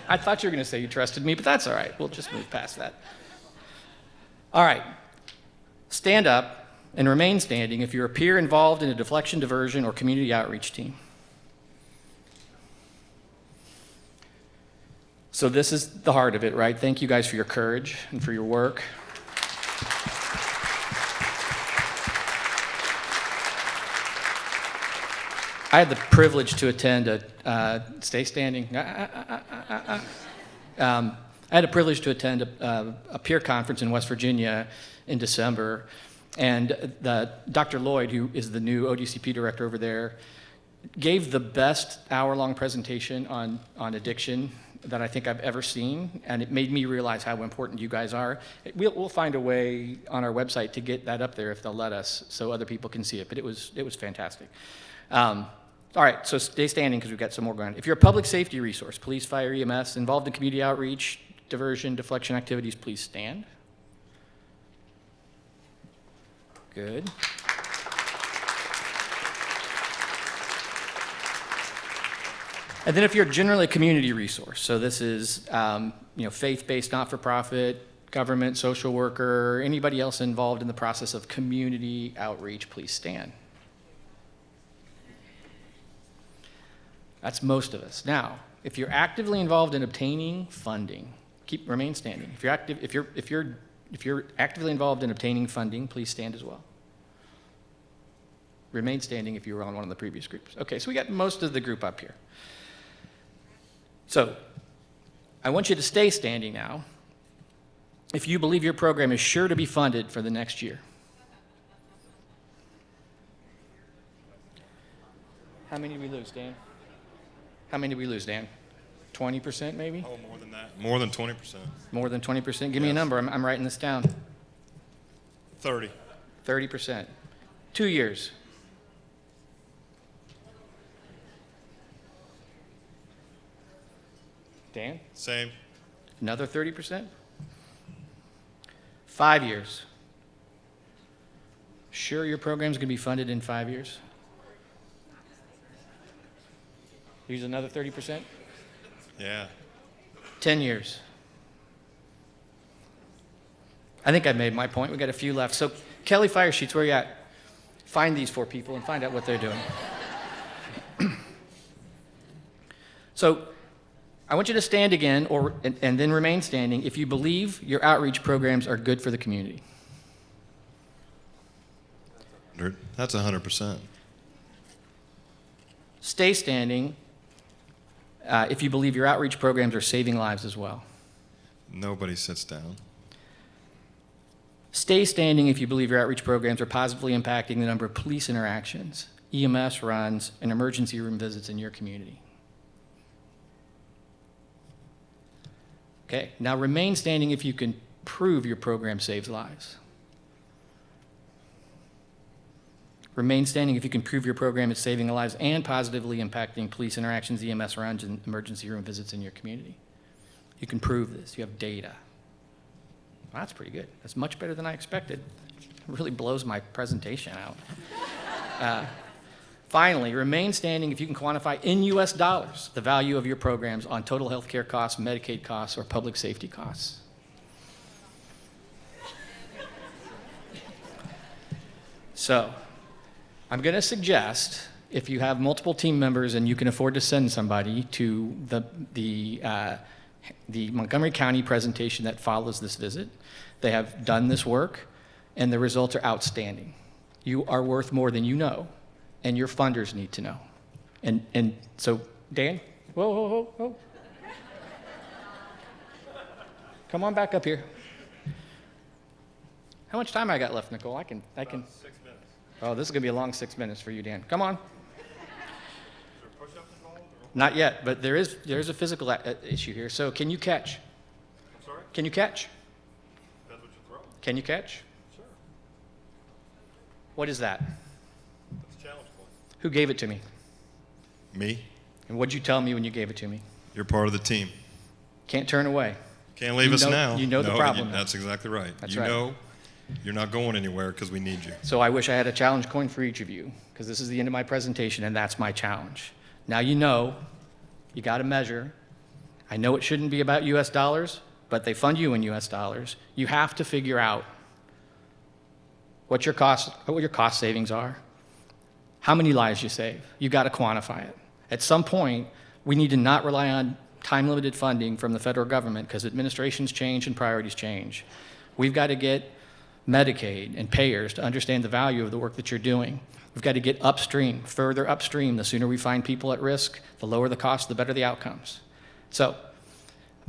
I thought you were going to say you trusted me, but that's all right. We'll just move past that. All right. Stand up and remain standing if you're a peer involved in a deflection, diversion, or community outreach team. So this is the heart of it, right? Thank you guys for your courage and for your work. I had the privilege to attend stay standing. I had a privilege to attend a peer conference in West Virginia in December, and Dr. Lloyd, who is the new ODCP director over there, gave the best hour-long presentation on addiction that I think I've ever seen, and it made me realize how important you guys are. We'll find a way on our website to get that up there if they'll let us, so other people can see it. But it was fantastic. All right, so stay standing because we've got some more going on. If you're a public safety resource, police, fire, EMS, involved in community outreach, diversion, deflection activities, please stand. Good. And then if you're generally a community resource, so this is faith-based, not-for-profit, government, social worker, anybody else involved in the process of community outreach, please stand. That's most of us. Now, if you're actively involved in obtaining funding, remain standing. If you're actively involved in obtaining funding, please stand as well. Remain standing if you were on one of the previous groups. Okay, so we got most of the group up here. So, I want you to stay standing now if you believe your program is sure to be funded for the next year. How many did we lose, Dan? How many did we lose, Dan? 20% maybe? Oh, more than that. More than 20%. More than 20%? Give me a Yes. number. I'm writing this down. 30. 30%. 2 years. Dan? Same. Another 30%? 5 years. Sure your program's going to be funded in 5 years? Use another 30%? Yeah. 10 years. I think I made my point. We got a few left. So, Kelly Fire Sheets, where you at? Find these 4 people and find out what they're doing. So, I want you to stand again and then remain standing if you believe your outreach programs are good for the community. That's 100%. Stay standing if you believe your outreach programs are saving lives as well. Nobody sits down. Stay standing if you believe your outreach programs are positively impacting the number of police interactions, EMS runs, and emergency room visits in your community. Okay, now remain standing if you can prove your program saves lives. Remain standing if you can prove your program is saving lives and positively impacting police interactions, EMS runs, and emergency room visits in your community. You can prove this. You have data. Well, that's pretty good. That's much better than I expected. It really blows my presentation out. Finally, remain standing if you can quantify in U.S. dollars the value of your programs on total health care costs, Medicaid costs, or public safety costs. So, I'm going to suggest, if you have multiple team members and you can afford to send somebody to the Montgomery County presentation that follows this visit, they have done this work, and the results are outstanding. You are worth more than you know, and your funders need to know. And so, Dan, whoa. Come on back up here. How much time I got left, Nicole? I can. 6 minutes. Oh, this is gonna be a long 6 minutes for you, Dan. Come on. Is there a push-up involved? Or? Not yet, but there is a physical issue here. So can you catch? I'm sorry? Can you catch? Depends what you throw. Can you catch? Sure. What is that? That's a challenge point. Who gave it to me? Me. And what'd you tell me when you gave it to me? You're part of the team. Can't turn away. Can't leave You us know- now. you know the No, problem now. That's exactly right. That's you right. know you're not going anywhere because we need you. So I wish I had a challenge coin for each of you, because this is the end of my presentation, and that's my challenge. Now you know, you got to measure. I know it shouldn't be about U.S. dollars, but they fund you in U.S. dollars. You have to figure out what your cost savings are, how many lives you save. You got to quantify it. At some point, we need to not rely on time-limited funding from the federal government because administrations change and priorities change. We've got to get Medicaid and payers to understand the value of the work that you're doing. We've got to get upstream, further upstream. The sooner we find people at risk, the lower the cost, the better the outcomes. So,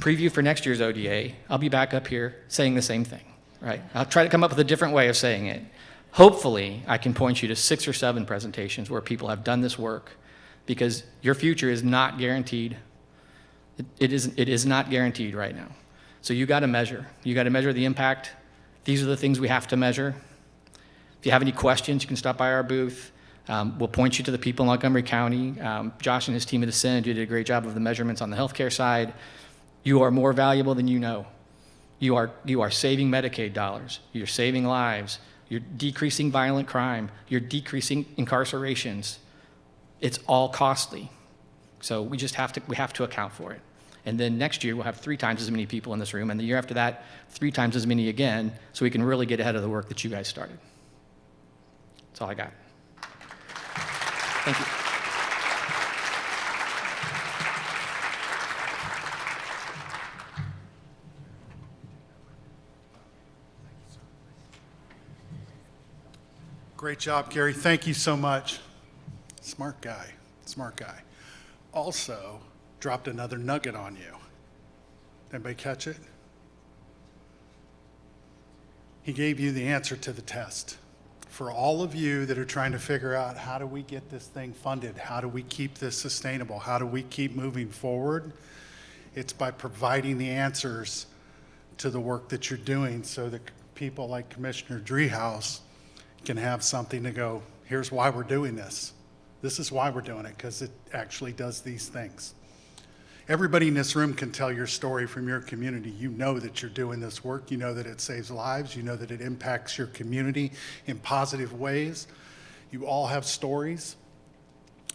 preview for next year's ODA, I'll be back up here saying the same thing, right? I'll try to come up with a different way of saying it. Hopefully, I can point you to 6 or 7 presentations where people have done this work, because your future is not guaranteed. It is not guaranteed right now. So you got to measure. You got to measure the impact. These are the things we have to measure. If you have any questions, you can stop by our booth. We'll point you to the people in Montgomery County. Josh and his team at Ascend did a great job of the measurements on the healthcare side. You are more valuable than you know. You are saving Medicaid dollars. You're saving lives. You're decreasing violent crime. You're decreasing incarcerations. It's all costly. So we have to account for it. And then next year, we'll have 3 times as many people in this room, and the year after that, 3 times as many again, so we can really get ahead of the work that you guys started. That's all I got. Thank you. Great job, Gary. Thank you so much. Smart guy, smart guy. Also, dropped another nugget on you. Anybody catch it? He gave you the answer to the test. For all of you that are trying to figure out how do we get this thing funded? How do we keep this sustainable? How do we keep moving forward? It's by providing the answers to the work that you're doing so that people like Commissioner Driehaus can have something to go, here's why we're doing this. This is why we're doing it, because it actually does these things. Everybody in this room can tell your story from your community. You know that you're doing this work. You know that it saves lives. You know that it impacts your community in positive ways. You all have stories,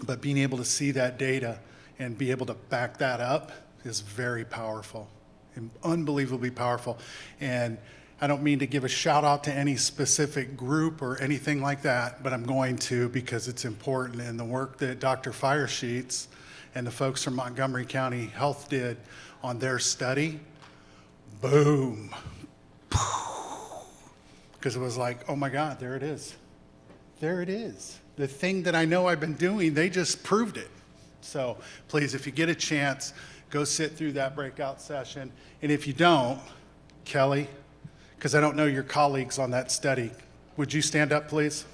but being able to see that data and be able to back that up is very powerful, and unbelievably powerful. And I don't mean to give a shout out to any specific group or anything like that, but I'm going to because it's important. And the work that Dr. Firesheets and the folks from Montgomery County Health did on their study, boom. Because it was like, oh my God, there it is. There it is. The thing that I know I've been doing, they just proved it. So please, if you get a chance, go sit through that breakout session. And if you don't, Kelly, because I don't know your colleagues on that study, would you stand up, please?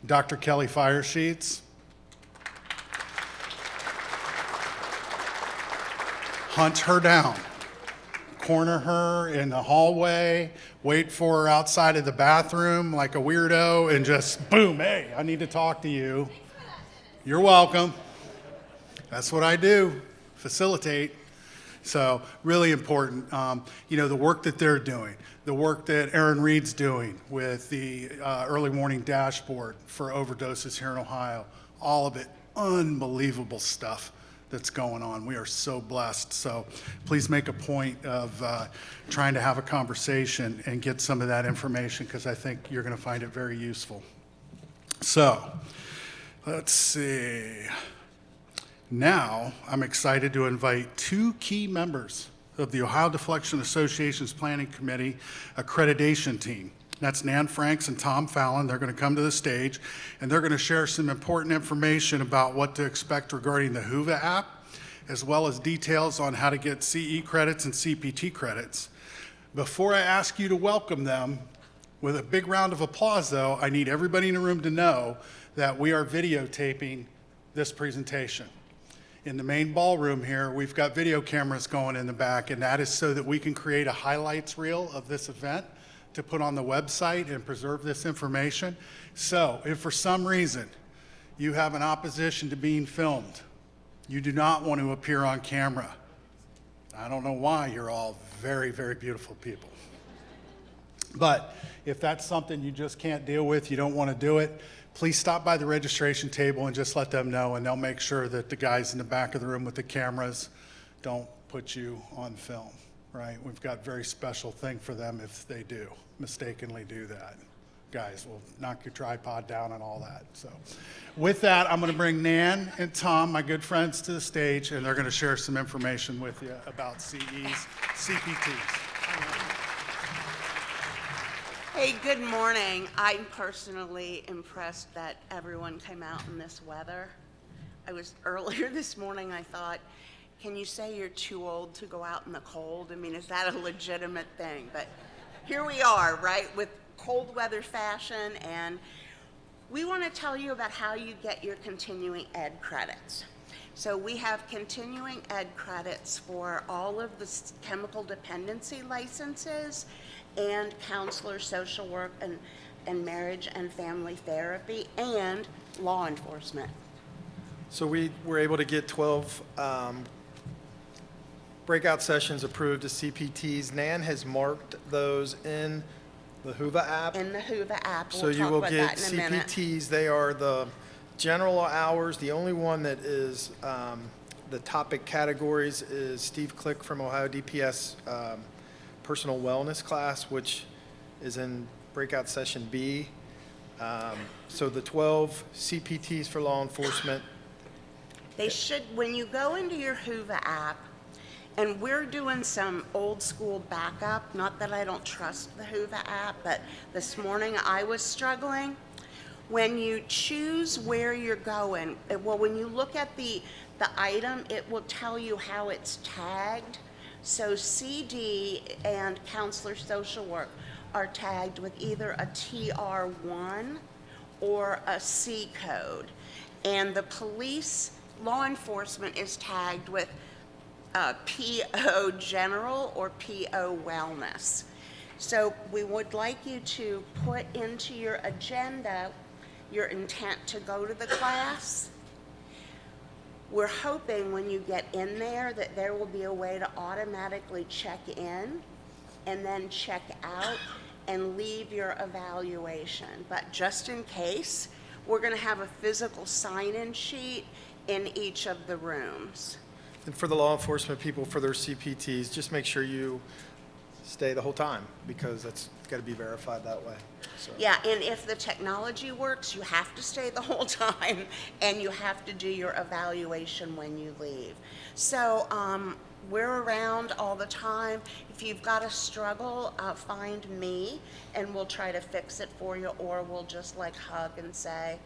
Dr. Kelly Firesheets. Hunt her down. Corner her in the hallway, wait for her outside of the bathroom like a weirdo, and just boom, hey, I need to talk to you. You're welcome. That's what I do, facilitate. So really important, the work that they're doing, the work that Aaron Reed's doing with the early morning dashboard for overdoses here in Ohio, all of it, unbelievable stuff that's going on. We are so blessed. So please make a point of trying to have a conversation and get some of that information, because I think you're going to find it very useful. So let's see. Now, I'm excited to invite 2 key members of the Ohio Deflection Association's Planning Committee accreditation team. That's Nan Franks and Tom Fallon. They're going to come to the stage, and they're going to share some important information about what to expect regarding the HOOVA app, as well as details on how to get CE credits and CPT credits. Before I ask you to welcome them with a big round of applause, though, I need everybody in the room to know that we are videotaping this presentation. In the main ballroom here, we've got video cameras going in the back, and that is so that we can create a highlights reel of this event to put on the website and preserve this information. So if for some reason you have an opposition to being filmed, you do not want to appear on camera. I don't know why. You're all very, very beautiful people. But if that's something you just can't deal with, you don't want to do it, please stop by the registration table and just let them know, and they'll make sure that the guys in the back of the room with the cameras don't put you on film, right? We've got a very special thing for them if they do mistakenly do that. Guys, we'll knock your tripod down and all that. So with that, I'm going to bring Nan and Tom, my good friends, to the stage, and they're going to share some information with you about CEs, CPTs. Hey, good morning. I'm personally impressed that everyone came out in this weather. Earlier this morning, I thought, can you say you're too old to go out in the cold? I mean, is that a legitimate thing? But here we are, right, with cold weather fashion, and we want to tell you about how you get your continuing ed credits. So we have continuing ed credits for all of the chemical dependency licenses and counselor social work and marriage and family therapy and law enforcement. So we were able to get 12 breakout sessions approved as CPTs. Nan has marked those in the Hoover app. In the Hoover app, So we'll you talk will about get that in a minute. CPTs. They are the general hours. The only one that is the topic categories is Steve Click from Ohio DPS personal wellness class, which is in breakout session B. So the 12 CPTs for law enforcement. They should, when you go into your Hoover app, and we're doing some old school backup, not that I don't trust the Hoover app, but this morning I was struggling. When you choose where you're going, well, when you look at the item, it will tell you how it's tagged. So CD and counselor social work are tagged with either a TR1 or a C code. And the police, law enforcement is tagged with PO general or PO wellness. So we would like you to put into your agenda your intent to go to the class. We're hoping when you get in there that there will be a way to automatically check in and then check out and leave your evaluation. But just in case, we're going to have a physical sign-in sheet in each of the rooms. And for the law enforcement people, for their CPTs, just make sure you stay the whole time, because that's got to be verified that way. So. Yeah, and if the technology works, you have to stay the whole time, and you have to do your evaluation when you leave. So we're around all the time. If you've got a struggle, find me, and we'll try to fix it for you, or we'll just like hug and say,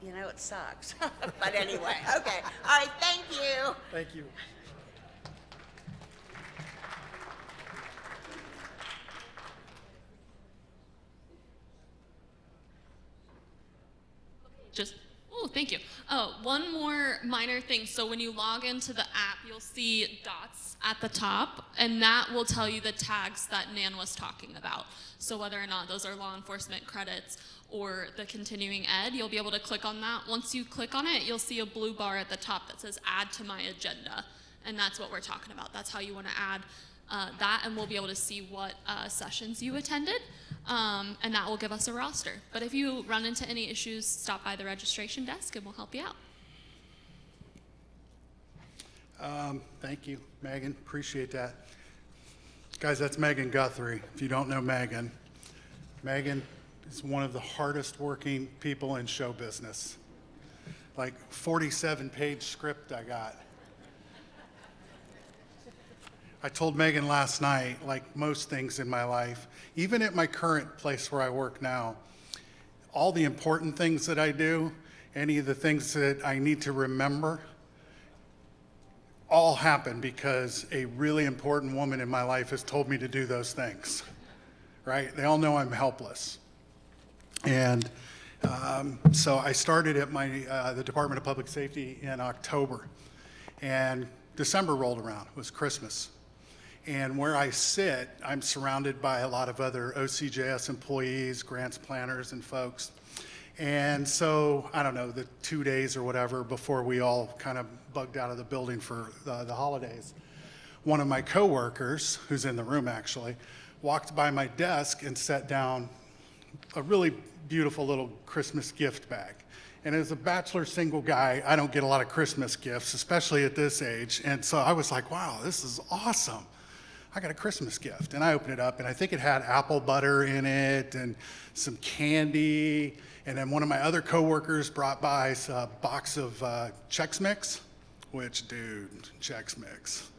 you know, it sucks. But anyway, okay. All right, thank you. Thank you. Thank you. Oh, one more minor thing. So when you log into the app, you'll see dots at the top, and that will tell you the tags that Nan was talking about. So whether or not those are law enforcement credits or the continuing ed, you'll be able to click on that. Once you click on it, you'll see a blue bar at the top that says add to my agenda. And that's what we're talking about. That's how you want to add that, and we'll be able to see what sessions you attended, and that will give us a roster. But if you run into any issues, stop by the registration desk and we'll help you out. Thank you, Megan. Appreciate that. Guys, that's Megan Guthrie. If you don't know Megan, Megan is one of the hardest working people in show business. Like 47-page script I got. I told Megan last night, like most things in my life, even at my current place where I work now, all the important things that I do, any of the things that I need to remember, all happen because a really important woman in my life has told me to do those things, right? They all know I'm helpless. And so I started at the Department of Public Safety in October, and December rolled around. It was Christmas. And where I sit, I'm surrounded by a lot of other OCJS employees, grants planners, and folks. And so, I don't know, the 2 days or whatever before we all kind of bugged out of the building for the holidays, one of my coworkers, who's in the room actually, walked by my desk and set down a really beautiful little Christmas gift bag. And as a bachelor single guy, I don't get a lot of Christmas gifts, especially at this age. And so I was like, wow, this is awesome. I got a Christmas gift. And I opened it up, and I think it had apple butter in it and some candy. And then one of my other coworkers brought by a box of Chex Mix, which, dude, Chex Mix.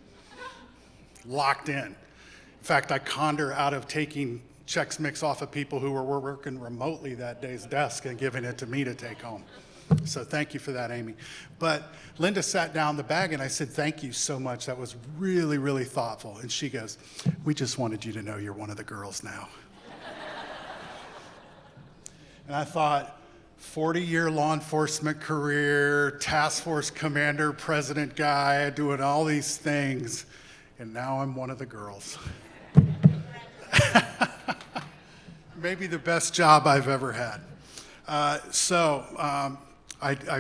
Locked in. In fact, I conned her out of taking Chex Mix off of people who were working remotely that day's desk and giving it to me to take home. So thank you for that, Amy. But Linda sat down the bag, and I said, thank you so much. That was really, really thoughtful. And she goes, we just wanted you to know you're one of the girls now. And I thought, 40-year law enforcement career, task force commander, president guy, doing all these things, and now I'm one of the girls. Maybe the best job I've ever had. I've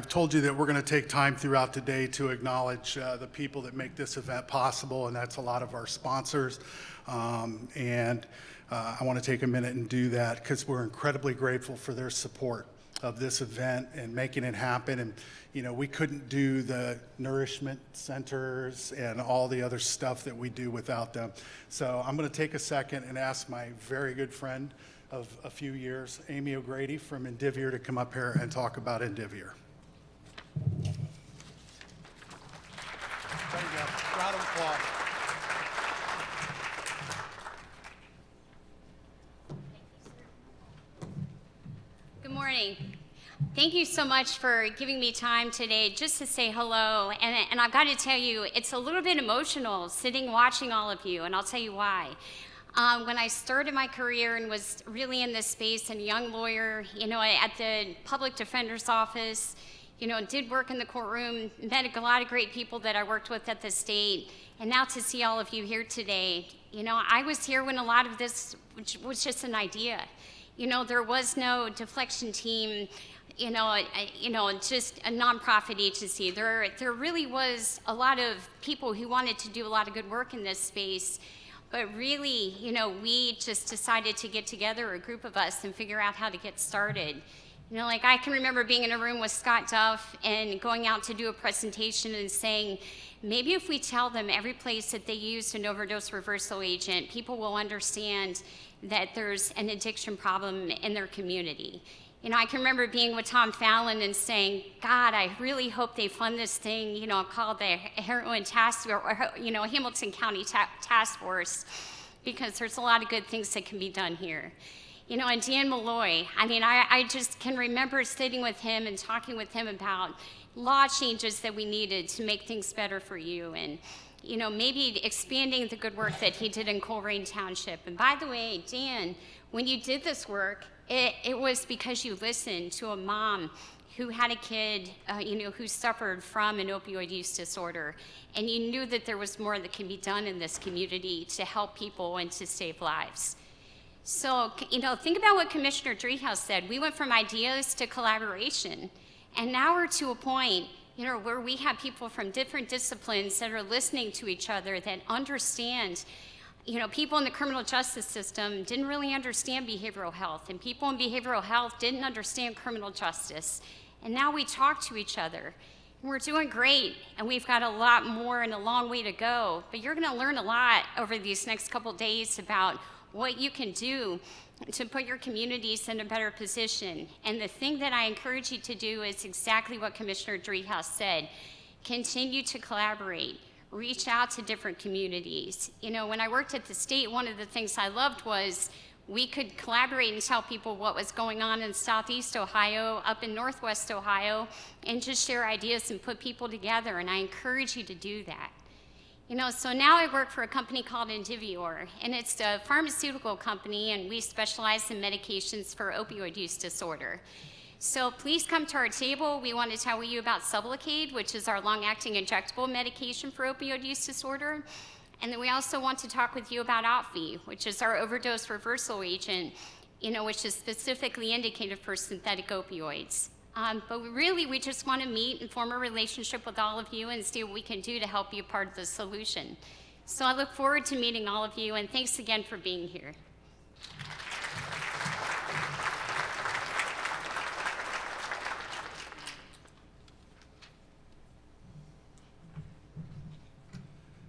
told you that we're going to take time throughout the day to acknowledge the people that make this event possible, and that's a lot of our sponsors. I want to take a minute and do that because we're incredibly grateful for their support of this event and making it happen. And, you know, we couldn't do the nourishment centers and all the other stuff that we do without them. So I'm going to take a second and ask my very good friend of a few years, Amy O'Grady from Indivior, to come up here and talk about Indivior. There you go. Round of applause. Good morning. Thank you so much for giving me time today just to say hello. And I've got to tell you, it's a little bit emotional sitting watching all of you, and I'll tell you why. When I started my career and was really in this space and a young lawyer, you know, at the public defender's office, you know, did work in the courtroom, met a lot of great people that I worked with at the state, and now to see all of you here today, you know, I was here when a lot of this was just an idea. You know, there was no deflection team, just a nonprofit agency. There really was a lot of people who wanted to do a lot of good work in this space, but really, you know, we just decided to get together, a group of us, and figure out how to get started. You know, like I can remember being in a room with Scott Duff and going out to do a presentation and saying, maybe if we tell them every place that they used an overdose reversal agent, people will understand that there's an addiction problem in their community. You know, I can remember being with Tom Fallon and saying, God, I really hope they fund this thing, you know, called the Heroin Task, or you know, Hamilton County Task Force, because there's a lot of good things that can be done here. You know, and Dan Malloy, I mean, I just can remember sitting with him and talking with him about law changes that we needed to make things better for you, and you know, maybe expanding the good work that he did in Coleraine Township. And by the way, Dan, when you did this work, it was because you listened to a mom who had a kid, who suffered from an opioid use disorder, and you knew that there was more that can be done in this community to help people and to save lives. So, you know, think about what Commissioner Driehaus said. We went from ideas to collaboration, and now we're to a point, you know, where we have people from different disciplines that are listening to each other, that understand, you know, people in the criminal justice system didn't really understand behavioral health, and people in behavioral health didn't understand criminal justice. And now we talk to each other. And we're doing great, and we've got a lot more and a long way to go. But you're gonna learn a lot over these next couple days about what you can do to put your communities in a better position. And the thing that I encourage you to do is exactly what Commissioner Driehaus said. Continue to collaborate. Reach out to different communities. You know, when I worked at the state, one of the things I loved was we could collaborate and tell people what was going on in Southeast Ohio, up in Northwest Ohio, and just share ideas and put people together, and I encourage you to do that. You know, so now I work for a company called Indivior, and it's a pharmaceutical company, and we specialize in medications for opioid use disorder. So please come to our table. We want to tell you about Sublocade, which is our long-acting injectable medication for opioid use disorder. And then we also want to talk with you about Outfee, which is our overdose reversal agent, you know, which is specifically indicated for synthetic opioids. But we just want to meet and form a relationship with all of you and see what we can do to help you part of the solution. So I look forward to meeting all of you, and thanks again for being here.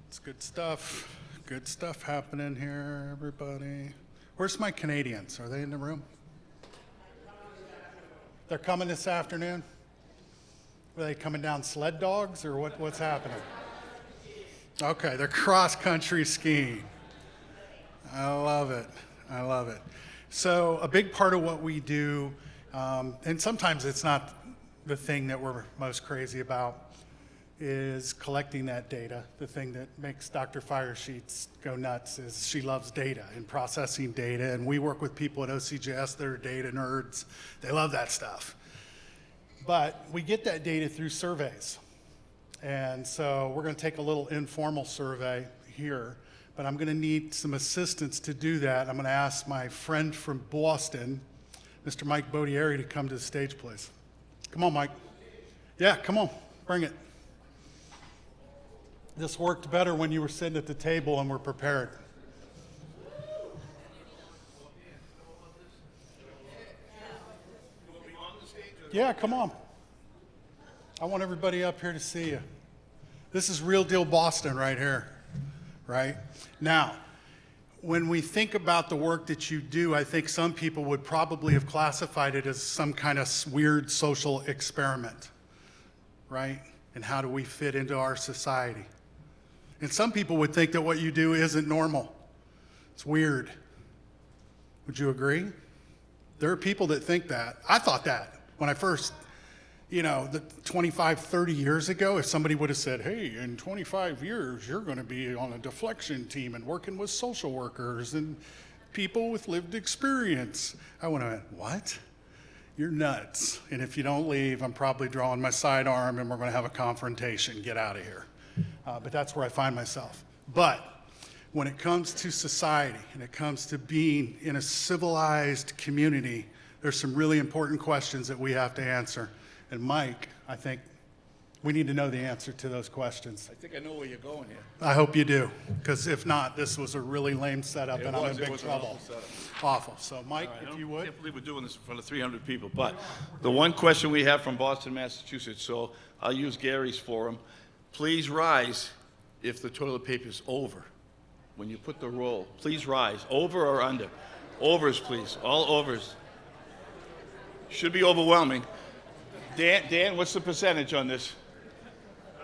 It's good stuff. Good stuff happening here, everybody. Where's my Canadians? Are they in the room? They're coming this afternoon? Are they coming down sled dogs, or what's happening? Okay, they're cross-country skiing. I love it. I love it. So a big part of what we do, and sometimes it's not the thing that we're most crazy about, is collecting that data. The thing that makes Dr. Firesheets go nuts is she loves data and processing data, and we work with people at OCGS that are data nerds. They love that stuff. But we get that data through surveys. And so we're gonna take a little informal survey here, but I'm gonna need some assistance to do that. I'm gonna ask my friend from Boston, Mr. Mike Bodieri to come to the stage, please. Come on, Mike. Yeah, come on, bring it. This worked better when you were sitting at the table and were prepared. Yeah, come on. I want everybody up here to see you. This is real deal Boston right here, right? Now, when we think about the work that you do, I think some people would probably have classified it as some kind of weird social experiment, right? And how do we fit into our society? And some people would think that what you do isn't normal. It's weird. Would you agree? There are people that think that. I thought that when I first, the 25, 30 years ago, if somebody would have said, hey, in 25 years, you're going to be on a deflection team and working with social workers and people with lived experience, I would have went, what? You're nuts. And if you don't leave, I'm probably drawing my sidearm and we're going to have a confrontation. Get out of here. But that's where I find myself. But when it comes to society and it comes to being in a civilized community, there's some really important questions that we have to answer. And Mike, I think we need to know the answer to those questions. I think I know where you're going here. I hope you do, because if not, this was a really lame setup and I'm in big It was an trouble. awful setup. Awful. So Mike, I if you would. can't believe we're doing this in front of 300 people. But the one question we have from Boston, Massachusetts, so I'll use Gary's forum. Please rise if the toilet paper is over. When you put the roll, please rise. Over or under? Overs, please. All overs. Should be overwhelming. Dan, what's the percentage on this?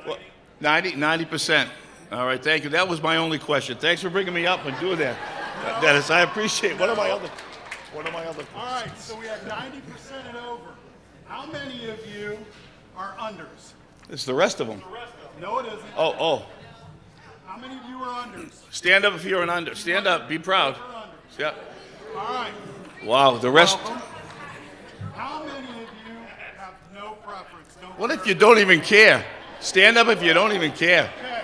Well, 90%. All right, thank you. That was my only question. Thanks for bringing me up and doing that. Dennis, I appreciate it. What are my other All right, so we have 90% and over. How many of you are unders? It's the rest of them. No, it isn't. Oh. How many of you are unders? Stand up if you're an under. Stand up. Be proud. You're unders. Yep. All right. Wow, the rest. Welcome. How many of you have no preference? Don't What if care? you don't even care? Stand up if you don't even care. Okay.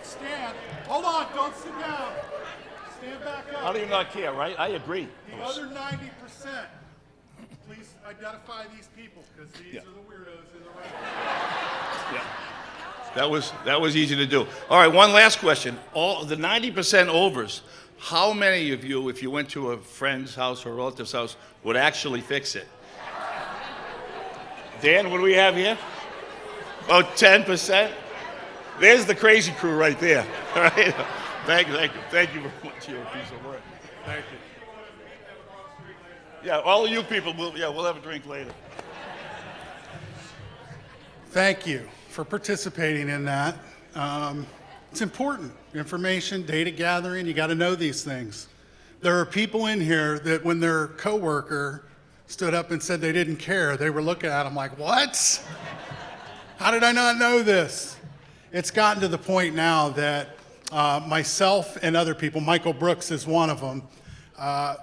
Stand. Hold on. Don't sit down. Stand back up. How do you not care, right? I agree. The other 90%, please identify these people, because these Yeah. are the weirdos in the room. Yeah. That was easy to do. All right, one last question. All the 90% overs, how many of you, if you went to a friend's house or a relative's house, would actually fix it? Dan, what do we have here? Oh, 10%? There's the crazy crew right there. All right. Thank you very much. You're a piece of work. Thank you. Yeah, all of you people, we'll have a drink later. Thank you for participating in that. It's important. Information, data gathering, you got to know these things. There are people in here that when their coworker stood up and said they didn't care, they were looking at them like, what? How did I not know this? It's gotten to the point now that myself and other people, Michael Brooks is one of them,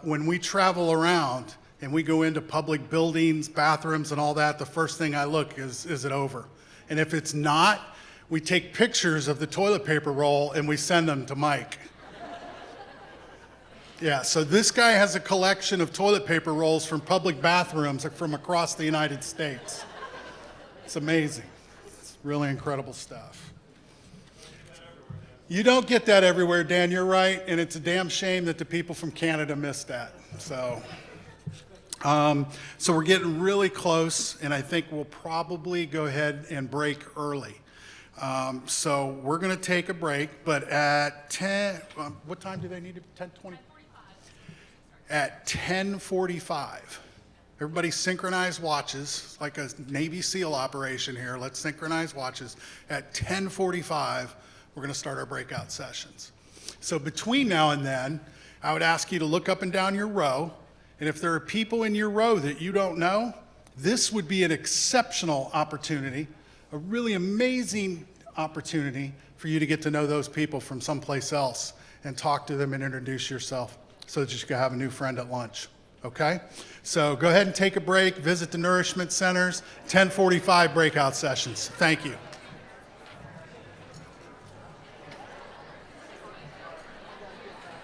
when we travel around and we go into public buildings, bathrooms and all that, the first thing I look is it over? And if it's not, we take pictures of the toilet paper roll and we send them to Mike. Yeah, so this guy has a collection of toilet paper rolls from public bathrooms from across the United States. It's amazing. It's really incredible stuff. You don't get that everywhere, Dan, you're right, and it's a damn shame that the people from Canada missed that. So we're getting really close, and I think we'll probably go ahead and break early. So we're going to take a break, but at 10, what time do they need to, 10:20? At 10:45. Everybody synchronize watches. It's like a Navy SEAL operation here. Let's synchronize watches. At 10:45, we're going to start our breakout sessions. So between now and then, I would ask you to look up and down your row, and if there are people in your row that you don't know, this would be an exceptional opportunity, a really amazing opportunity for you to get to know those people from someplace else and talk to them and introduce yourself so that you can have a new friend at lunch, okay? So go ahead and take a break, visit the nourishment centers, 10:45 breakout sessions. Thank you.